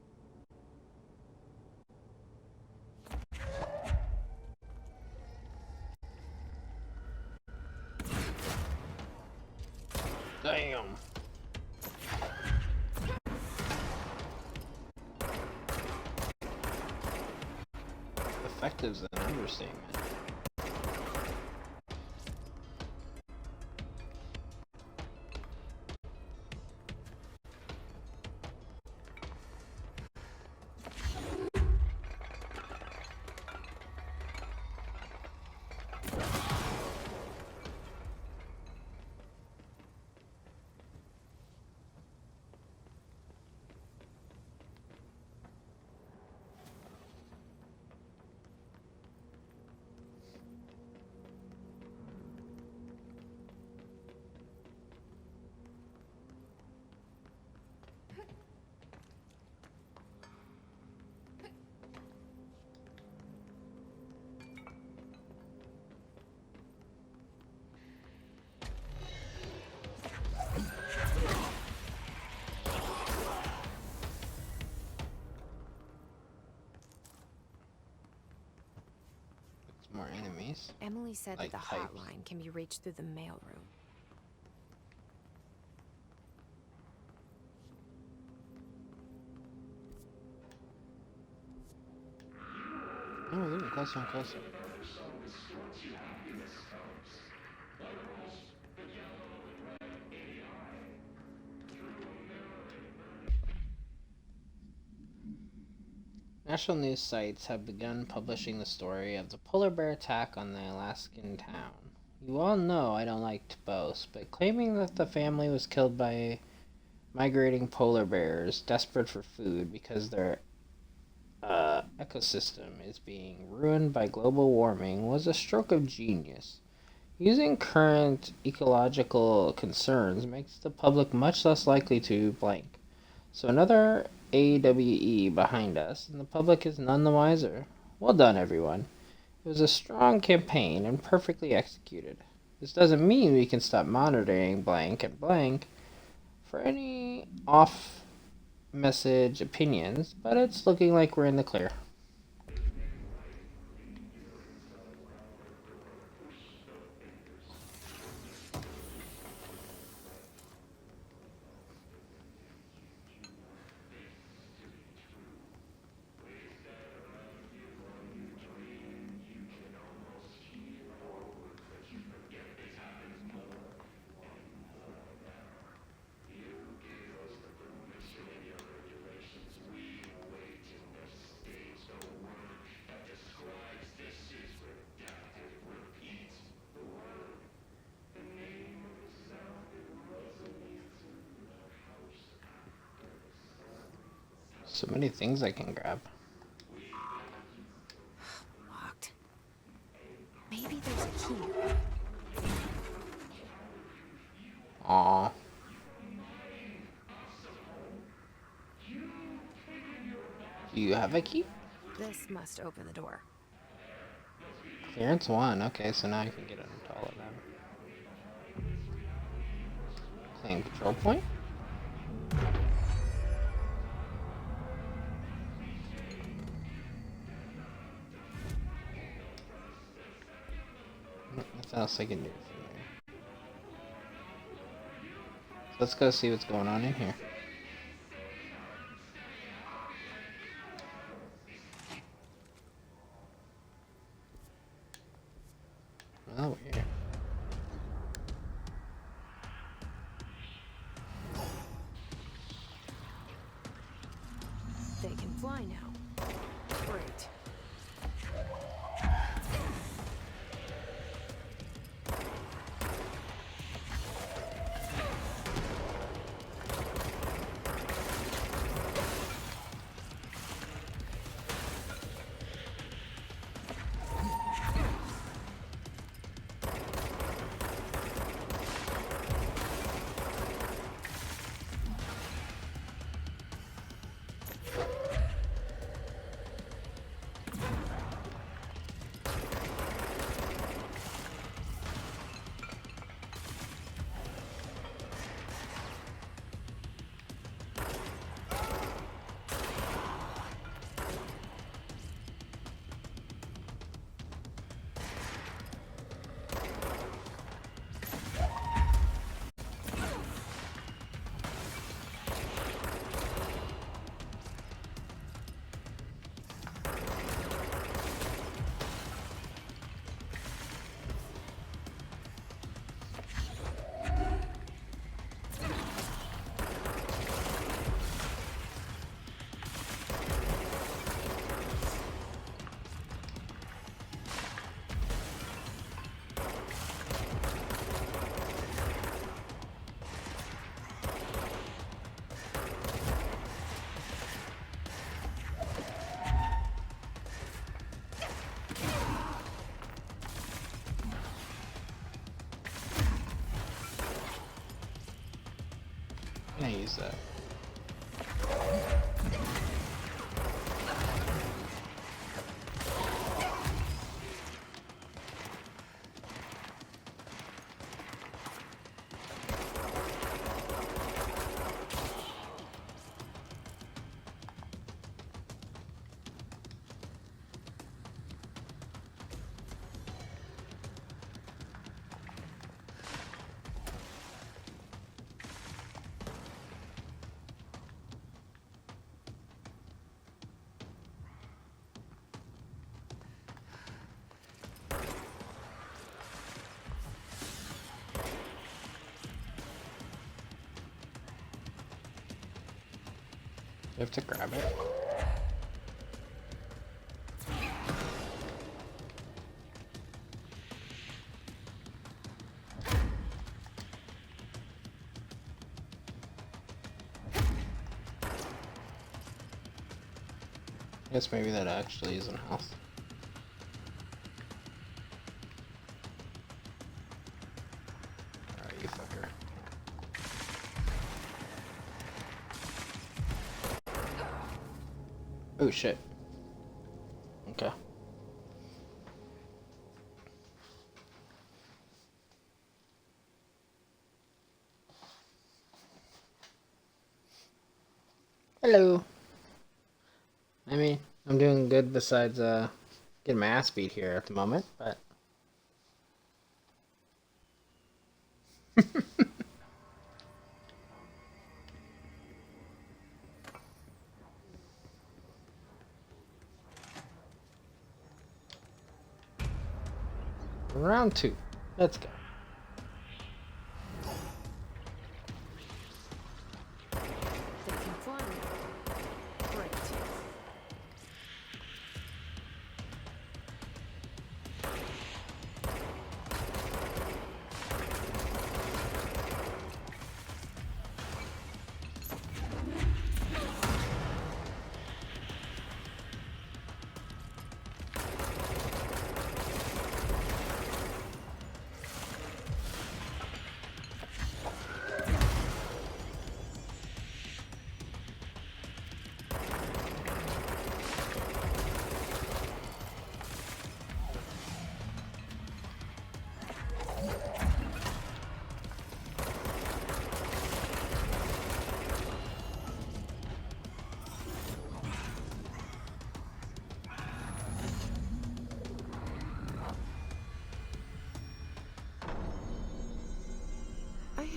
Damn. Effective's an understatement. More enemies. Emily said Like that the types. hotline can be reached through the mailroom. Oh, look, closer and closer. National news sites have begun publishing the story of the polar bear attack on the Alaskan town. You all know I don't like to boast, but claiming that the family was killed by migrating polar bears desperate for food because their ecosystem is being ruined by global warming was a stroke of genius. Using current ecological concerns makes the public much less likely to blank. So another AWE behind us, and the public is none the wiser. Well done, everyone. It was a strong campaign and perfectly executed. This doesn't mean we can stop monitoring blank and blank for any off-message opinions, but it's looking like we're in the clear. So many things I can grab. Locked. Maybe there's a key. Aww. Do you have a key? This must open the door. Clearance 1. Okay, so now I can get into all of them. Claim control point? Nothing else I can do from there. So let's go see what's going on in here. Oh, we're here. They can fly now. Great. Can I use that? Do I have to grab it? I guess maybe that actually is a house. Alright, you fucker. Oh shit. Okay. Hello. I mean, I'm doing good besides getting my ass beat here at the moment, but round 2. Let's go. Thinking fun. Great.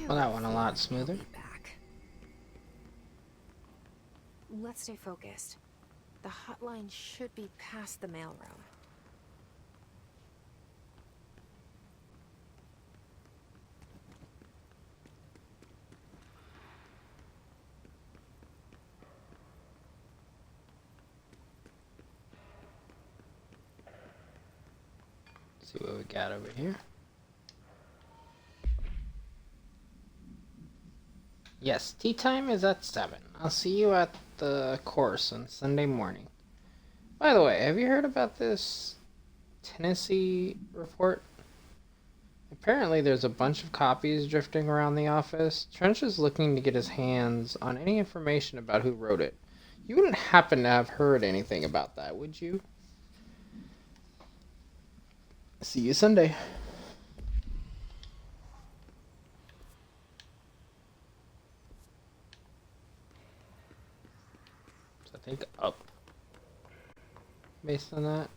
Well, that went a lot smoother. Back. Let's stay focused. The hotline should be past the mailroom. See what we got over here. Yes, tea time is at 7. I'll see you at the course on Sunday morning. By the way, have you heard about this Tennessee report? Apparently there's a bunch of copies drifting around the office. Trench is looking to get his hands on any information about who wrote it. You wouldn't happen to have heard anything about that, would you? See you Sunday. So I think up. Based on that.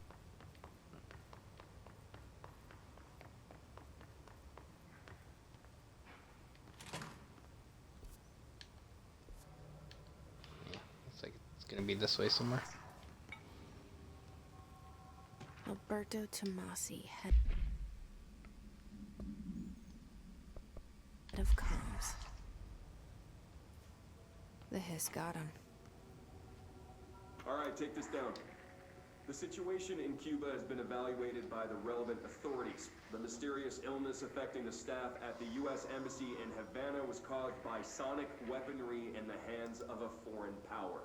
Yeah, looks like it's gonna be this way somewhere. Alberto Tomasi, head of comms. The hiss got him. All right, take this down. The situation in Cuba has been evaluated by the relevant authorities. The mysterious illness affecting the staff at the U.S. Embassy in Havana was caused by sonic weaponry in the hands of a foreign power.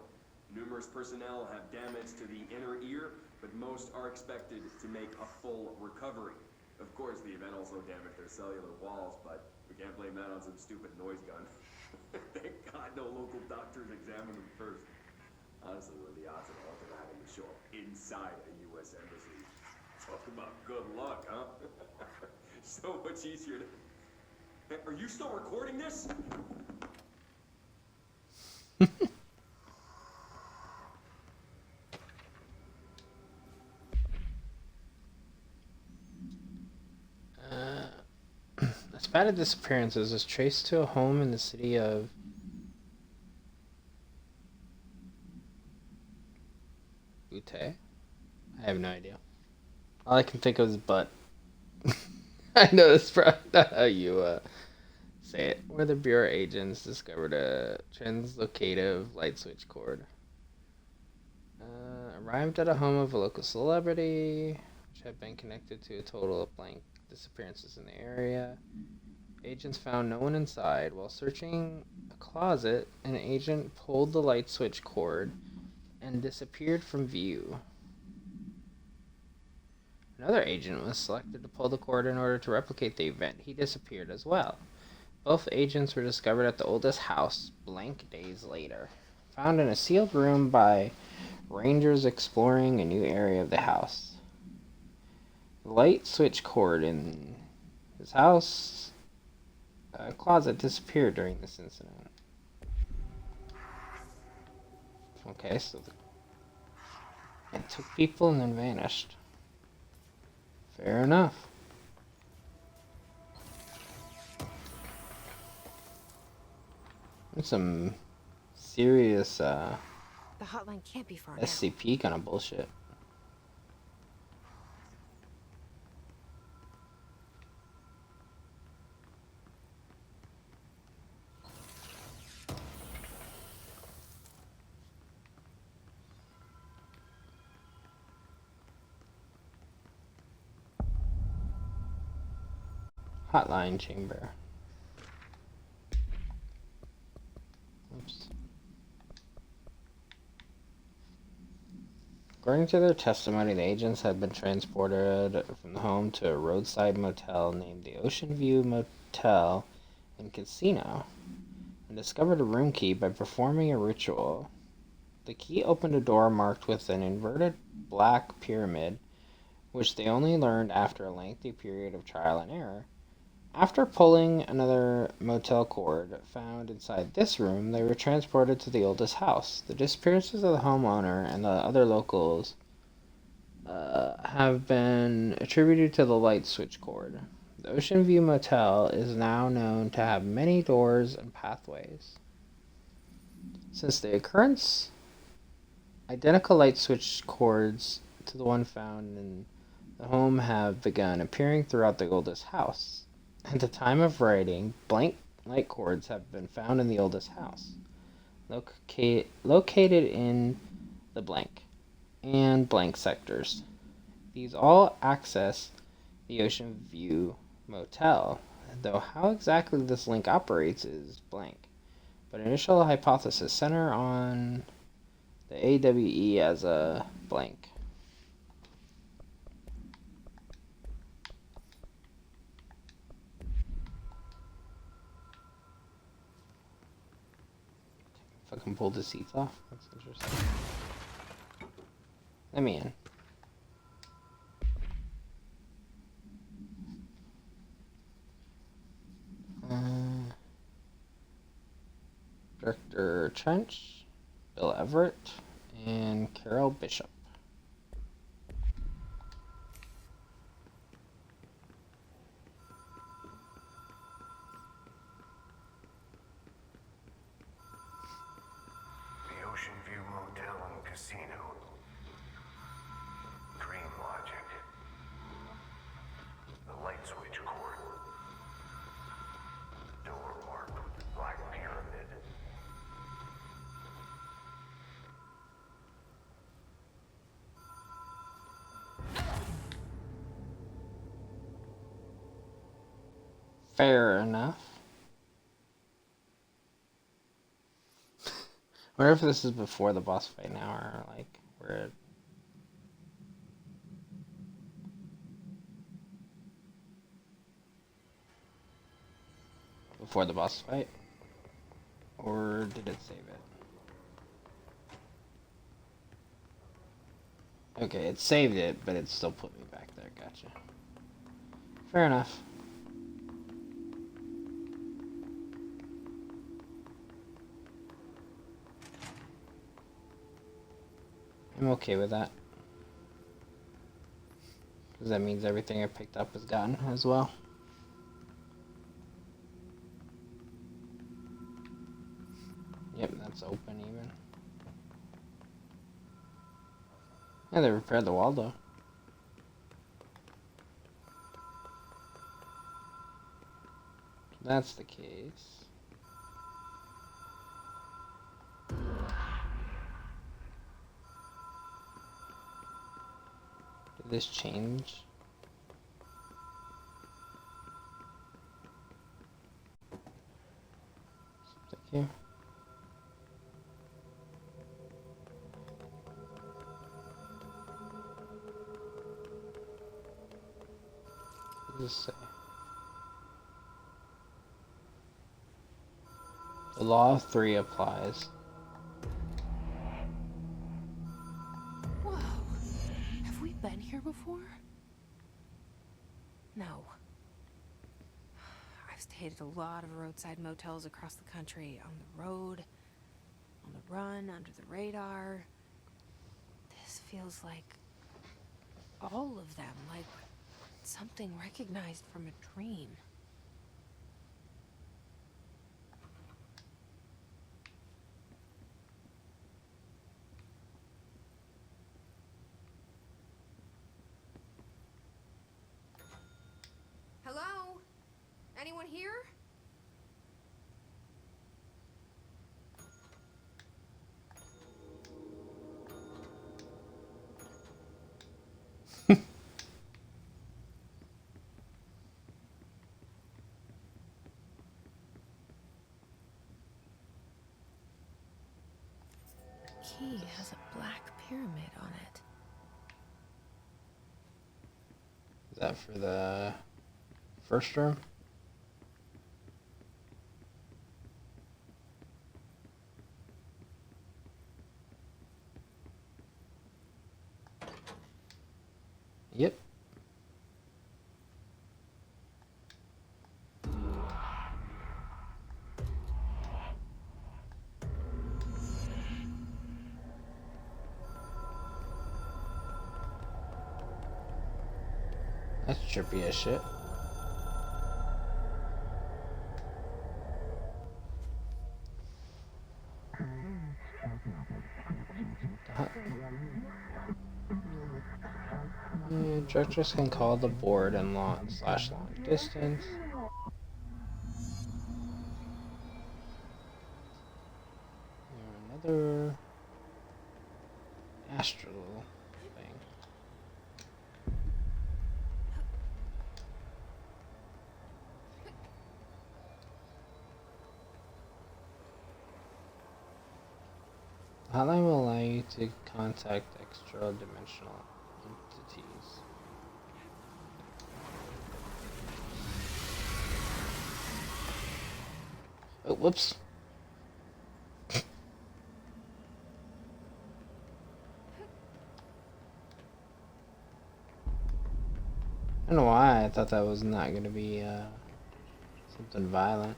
Numerous personnel have damage to the inner ear, but most are expected to make a full recovery. Of course, the event also damaged their cellular walls, but we can't blame that on some stupid noise gun. Thank God no local doctors examined them first. Honestly, what are the odds of Alter having to show up inside a U.S. embassy? Talk about good luck, huh? So much easier to... Hey, are you still recording this? A spate of disappearances is traced to a home in the city of Ute? I have no idea. All I can think of is butt. I know that's probably not how you say it. Where the Bureau agents discovered a translocative light switch cord. Arrived at a home of a local celebrity, which had been connected to a total of blank disappearances in the area. Agents found no one inside. While searching a closet, an agent pulled the light switch cord and disappeared from view. Another agent was selected to pull the cord in order to replicate the event. He disappeared as well. Both agents were discovered at the oldest house, blank days later. Found in a sealed room by rangers exploring a new area of the house. The light switch cord in his house closet disappeared during this incident. Okay, so it took people and then vanished. Fair enough. There's some serious The hotline can't be far now. SCP kind of bullshit. Hotline chamber. Oops. According to their testimony, the agents had been transported from the home to a roadside motel named the Ocean View Motel and Casino and discovered a room key by performing a ritual. The key opened a door marked with an inverted black pyramid, which they only learned after a lengthy period of trial and error. After pulling another motel cord found inside this room, they were transported to the oldest house. The disappearances of the homeowner and the other locals have been attributed to the light switch cord. The Ocean View Motel is now known to have many doors and pathways. Since the occurrence, identical light switch cords to the one found in the home have begun appearing throughout the oldest house. At the time of writing, blank light cords have been found in the oldest house, located in the blank and blank sectors. These all access the Ocean View Motel, though how exactly this link operates is blank. But initial hypothesis center on the AWE as a blank. If I can pull the seats off, that's interesting. Let me in. Director Trench, Bill Everett, and Carol Bishop. The Ocean View Motel and Casino. Dream logic. The light switch cord. Door marked with the black pyramid. Fair enough. I wonder if this is before the boss fight now, or like where it... Before the boss fight? Or did it save it? Okay, it saved it, but it still put me back there, gotcha. Fair enough. I'm okay with that. Because that means everything I picked up is gotten as well. Yep, that's open even. Yeah, they repaired the wall though. If that's the case. Did this change? Thank you. does this say? The law of three applies. Whoa. Have we been here before? No. I've stayed at a lot of roadside motels across the country, on the road, on the run, under the radar. This feels like all of them, like something recognized from a dream. Hello? Anyone here? Key has a black pyramid on it. Is that for the first room? Yep. That's trippy as shit. Directors can call the board and long distance. Another astral thing. The hotline will allow you to contact extra-dimensional entities. Oh, whoops. I don't know why I thought that was not going to be something violent.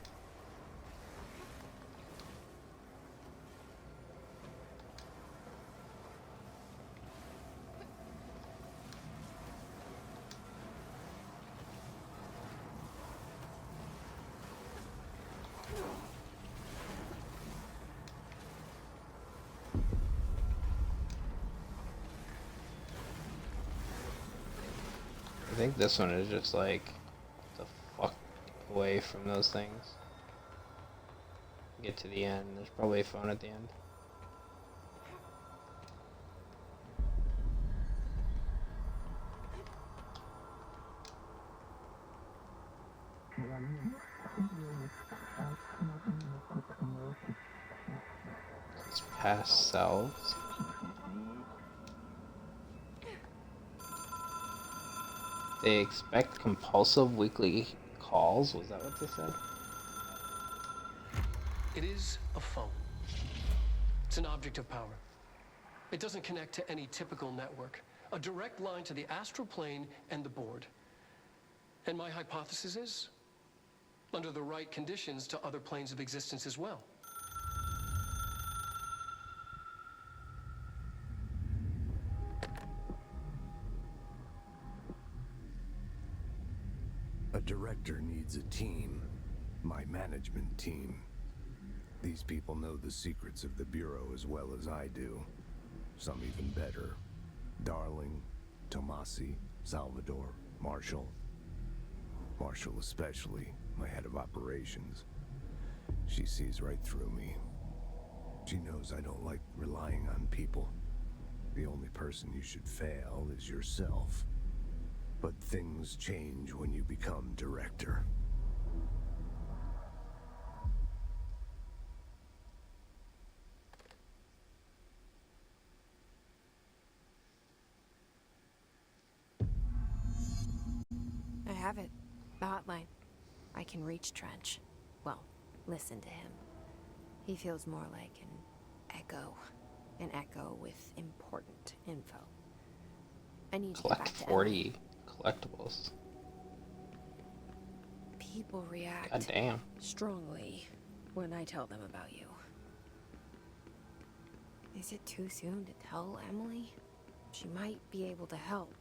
I think this one is just like the fuck away from those things. Get to the end. There's probably a phone at the end. It's past selves. They expect compulsive weekly calls? Was that what they said? It is a phone. It's an object of power. It doesn't connect to any typical network. A direct line to the astral plane and the board. And my hypothesis is, under the right conditions, to other planes of existence as well. A director needs a team. My management team. These people know the secrets of the Bureau as well as I do. Some even better. Darling, Tomasi, Salvador, Marshall. Marshall especially, my head of operations. She sees right through me. She knows I don't like relying on people. The only person you should fail is yourself. But things change when you become director. I have it. The hotline. I can reach Trench. Well, listen to him. He feels more like an echo. An echo with important info. I need to get Collect back to 40 collectibles. People react God damn. strongly when I tell them about you. Is it too soon to tell Emily? She might be able to help.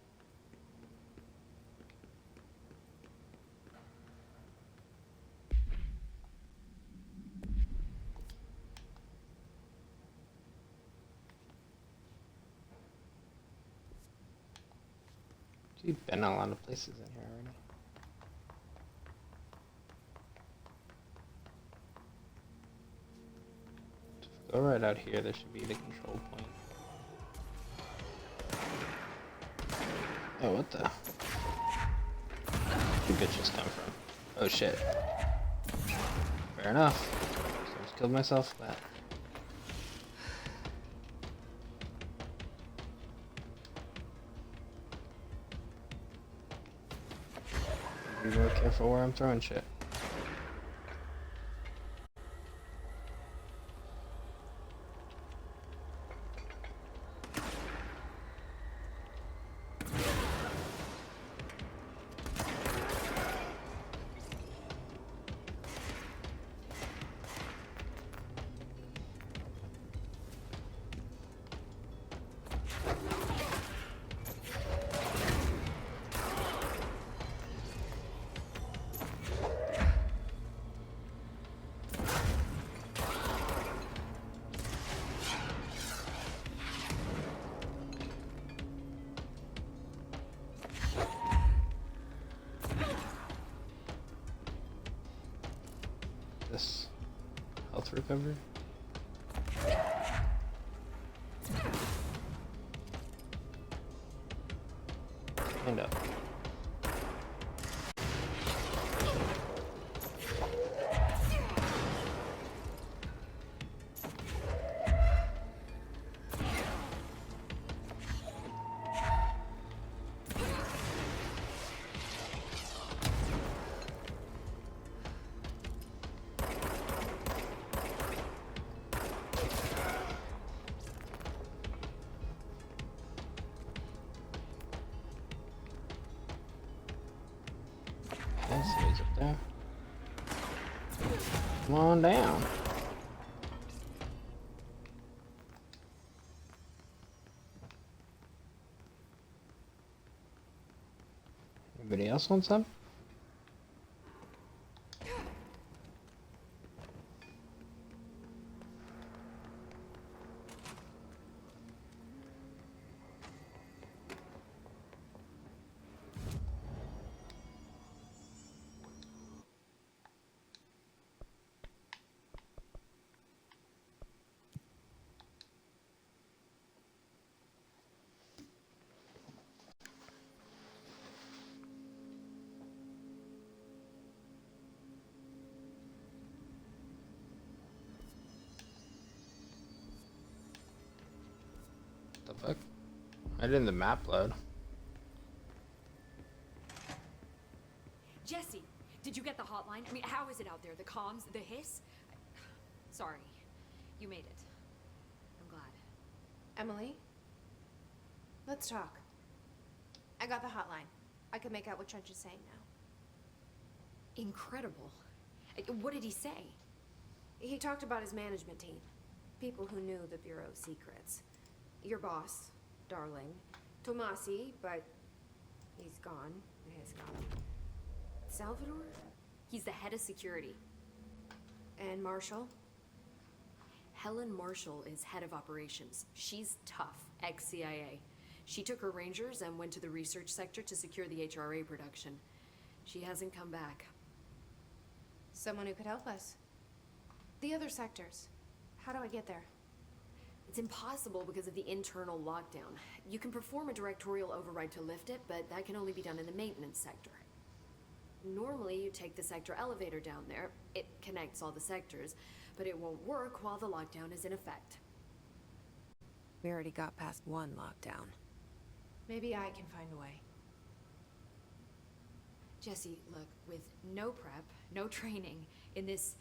You've been a lot of places in here already. If we go right out here, there should be the control point. Oh, what the? Where'd you bitches come from? Oh shit. Fair enough. So I just killed myself with that. Be more careful where I'm throwing shit. This health recovery. Stand up. Okay, so he's up there. Come on down. Anybody else want some? The fuck? I did the map load. Jesse, did you get the hotline? I mean, how is it out there? The comms, the hiss? Sorry, you made it. I'm glad. Emily? Let's talk. I got the hotline. I can make out what Trench is saying now. Incredible. What did he say? He talked about his management team. People who knew the Bureau's secrets. Your boss, Darling. Tomasi, but he's gone. He's gone. Salvador? He's the head of security. And Marshall? Helen Marshall is head of operations. She's tough, ex-CIA. She took her Rangers and went to the research sector to secure the HRA production. She hasn't come back. Someone who could help us. The other sectors. How do I get there? It's impossible because of the internal lockdown. You can perform a directorial override to lift it, but that can only be done in the maintenance sector. Normally, you take the sector elevator down there. It connects all the sectors, but it won't work while the lockdown is in effect. We already got past one lockdown. Maybe I can find a way. Jesse, look, with no prep, no training in this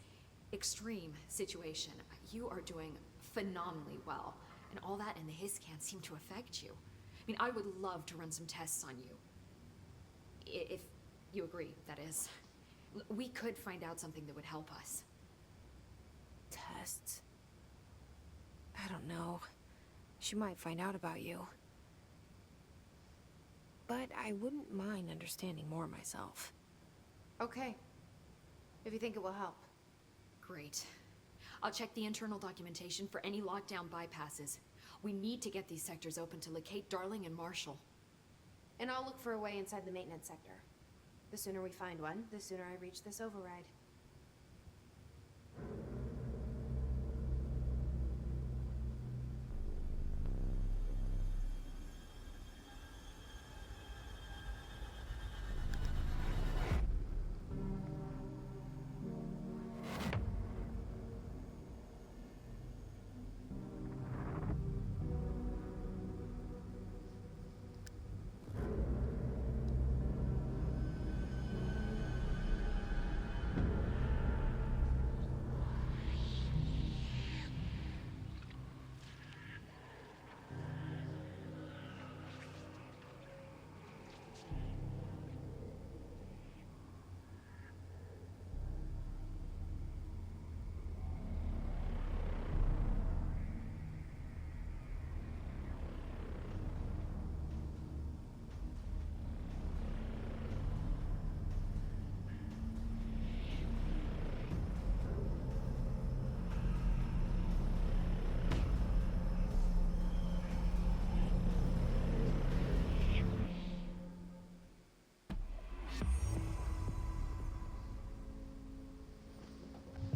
extreme situation, you are doing phenomenally well. And all that in the hiss can't seem to affect you. I mean, I would love to run some tests on you. If you agree, that is. We could find out something that would help us. Tests? I don't know. She might find out about you. But I wouldn't mind understanding more myself. Okay. If you think it will help. Great. I'll check the internal documentation for any lockdown bypasses. We need to get these sectors open to locate Darling and Marshall. And I'll look for a way inside the maintenance sector. The sooner we find one, the sooner I reach this override.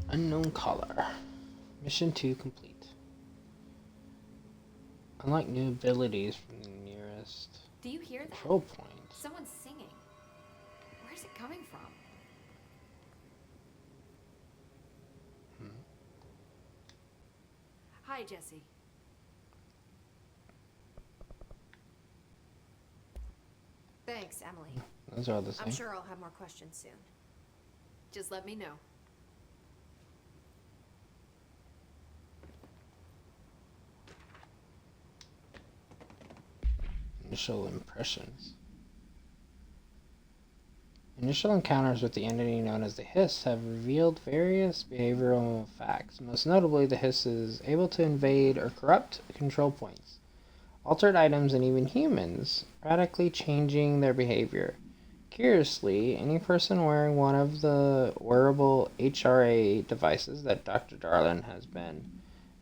Unknown caller. Mission 2 complete. Unlock new abilities from the nearest Do you hear that? control point. Someone's singing. Where's it coming from? Hi, Jesse. Thanks, Emily. Those are all the same. I'm sure I'll have more questions soon. Just let me know. Initial impressions. Initial encounters with the entity known as the Hiss have revealed various behavioral facts. Most notably, the Hiss is able to invade or corrupt control points, altered items, and even humans, radically changing their behavior. Curiously, any person wearing one of the wearable HRA devices that Dr. Darlin has been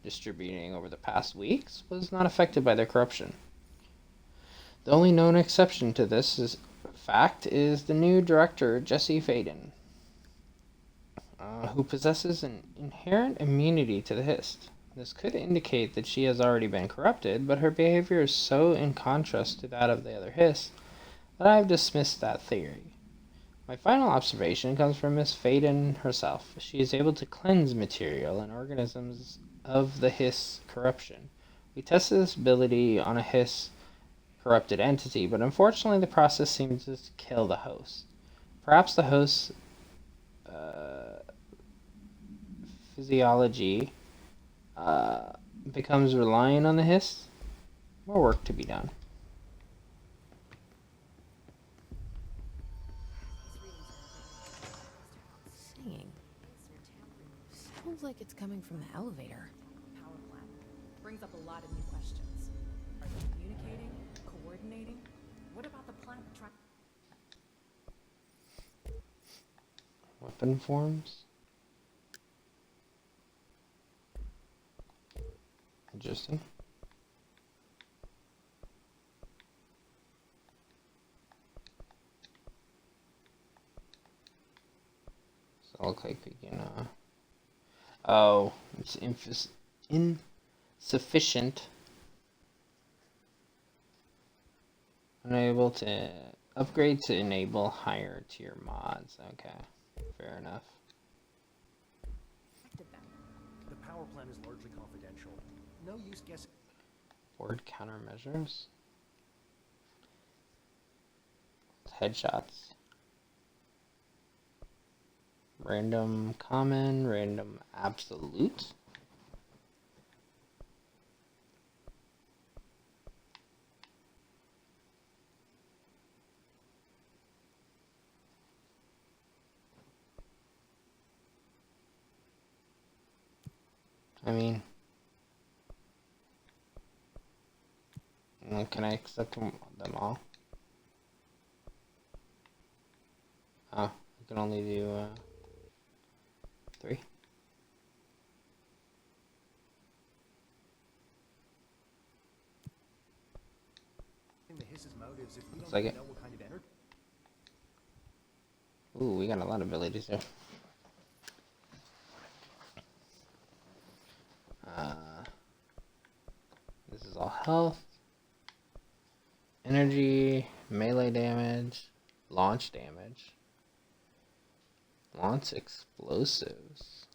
distributing over the past weeks was not affected by their corruption. The only known exception to this fact is the new director, Jesse Faden, who possesses an inherent immunity to the Hiss. This could indicate that she has already been corrupted, but her behavior is so in contrast to that of the other Hiss that I have dismissed that theory. My final observation comes from Miss Faden herself. She is able to cleanse material and organisms of the Hiss corruption. We tested this ability on a Hiss corrupted entity, but unfortunately the process seems to kill the host. Perhaps the host's physiology becomes reliant on the Hiss. More work to be done. Singing. Sounds like it's coming from the elevator. Power plant brings up a lot of new questions. Are they communicating? Coordinating? What about the plant Weapon forms. Interesting. So it looks like we can, oh, it's insufficient. Unable to upgrade to enable higher tier mods. Okay, fair enough. them? The power plant is largely confidential. No use guessing. Board countermeasures. Headshots. Random common, random absolute. I mean, can I accept them all? Oh, I can only do 3. Looks like it. Ooh, we got a lot of abilities here. This is all health, energy, melee damage, launch damage, launch explosives.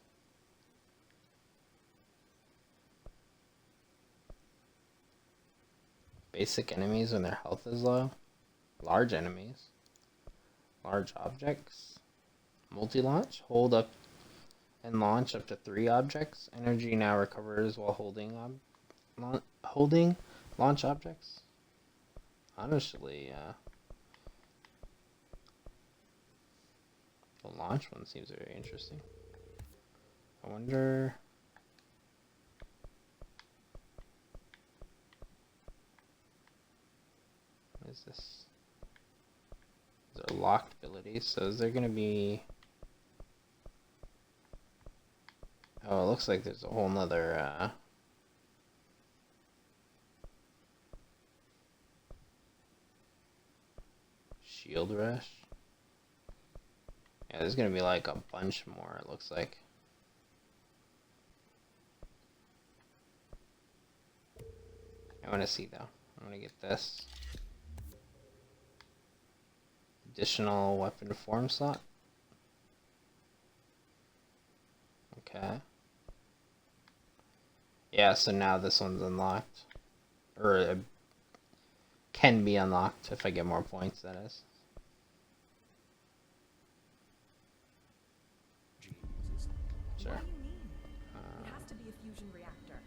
Basic enemies when their health is low, large enemies, large objects, multi-launch, hold up and launch up to 3 objects. Energy now recovers while holding launch objects. Honestly, the launch one seems very interesting. I wonder. What is this? These are locked abilities, so is there gonna be. Oh, it looks like there's a whole nother shield rush. Yeah, there's gonna be like a bunch more, it looks like. I wanna see though. I'm gonna get this. Additional weapon form slot. Okay. Yeah, so now this one's unlocked. Or it can be unlocked if I get more points, that is. Sure. What do you mean? It has to be a fusion reactor.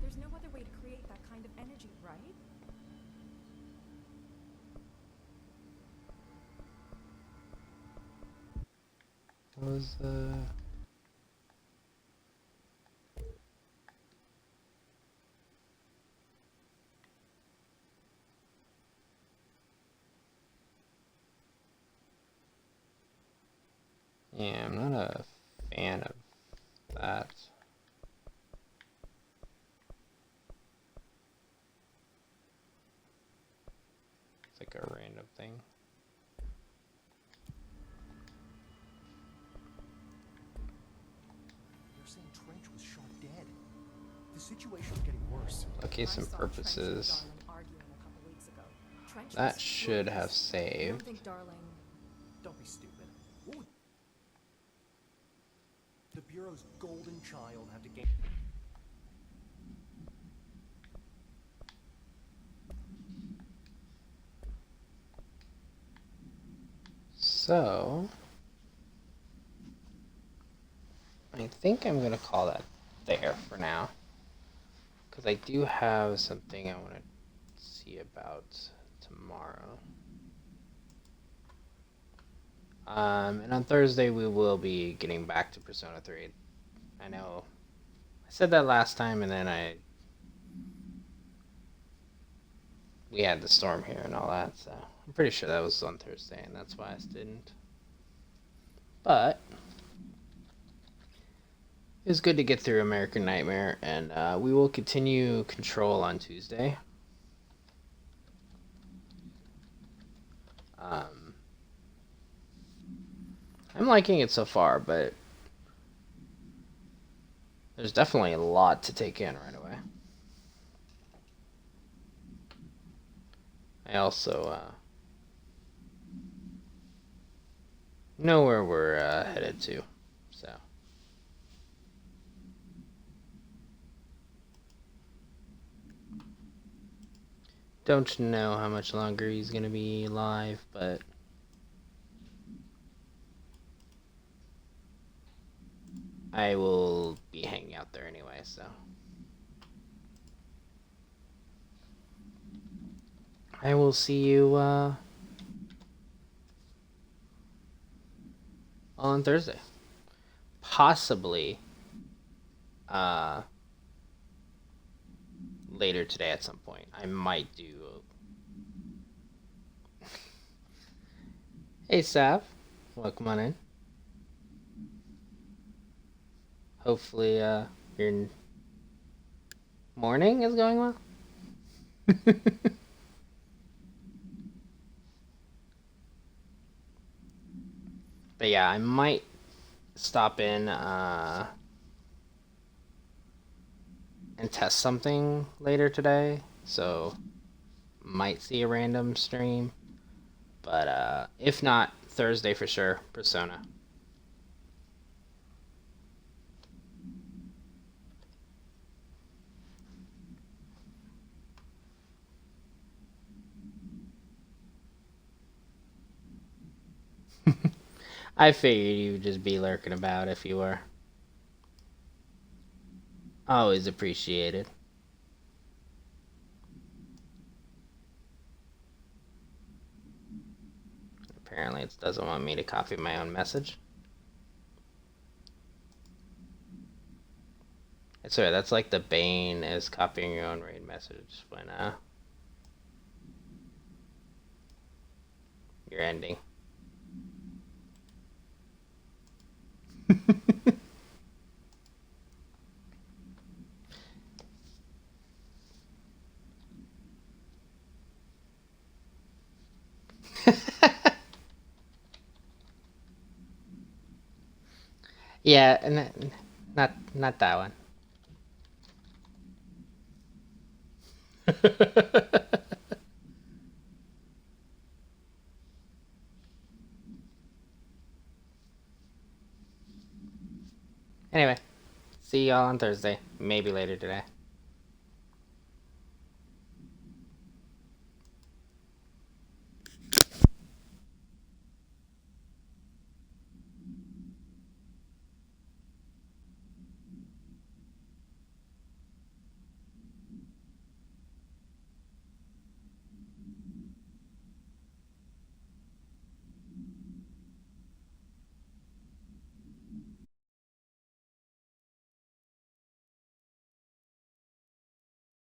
There's no other way to create that kind of energy, right? What was the... Yeah, I'm not a fan of that. It's like a random thing. They're saying Trench was shot dead. The situation's getting worse. Location purposes. That should have saved. Don't be stupid. The Bureau's golden child had to gain. So, I think I'm gonna call that there for now, because I do have something I want to see about tomorrow. And on Thursday we will be getting back to Persona 3. I know I said that last time, and then we had the storm here and all that, so I'm pretty sure that was on Thursday, and that's why I didn't. But it was good to get through American Nightmare, and we will continue Control on Tuesday. I'm liking it so far, but there's definitely a lot to take in right away. I also know where we're headed to, so. Don't know how much longer he's gonna be live, but I will be hanging out there anyway, so. I will see you on Thursday. Possibly later today at some point. I might do. Hey, Sav. Welcome on in. Hopefully, your morning is going well. But yeah, I might stop in and test something later today. So, might see a random stream. But if not, Thursday for sure, Persona. I figured you'd just be lurking about if you were. Always appreciated. Apparently it doesn't want me to copy my own message. I swear, that's like the bane is copying your own raid message when you're ending. Yeah, not that one. Anyway, see y'all on Thursday, maybe later today.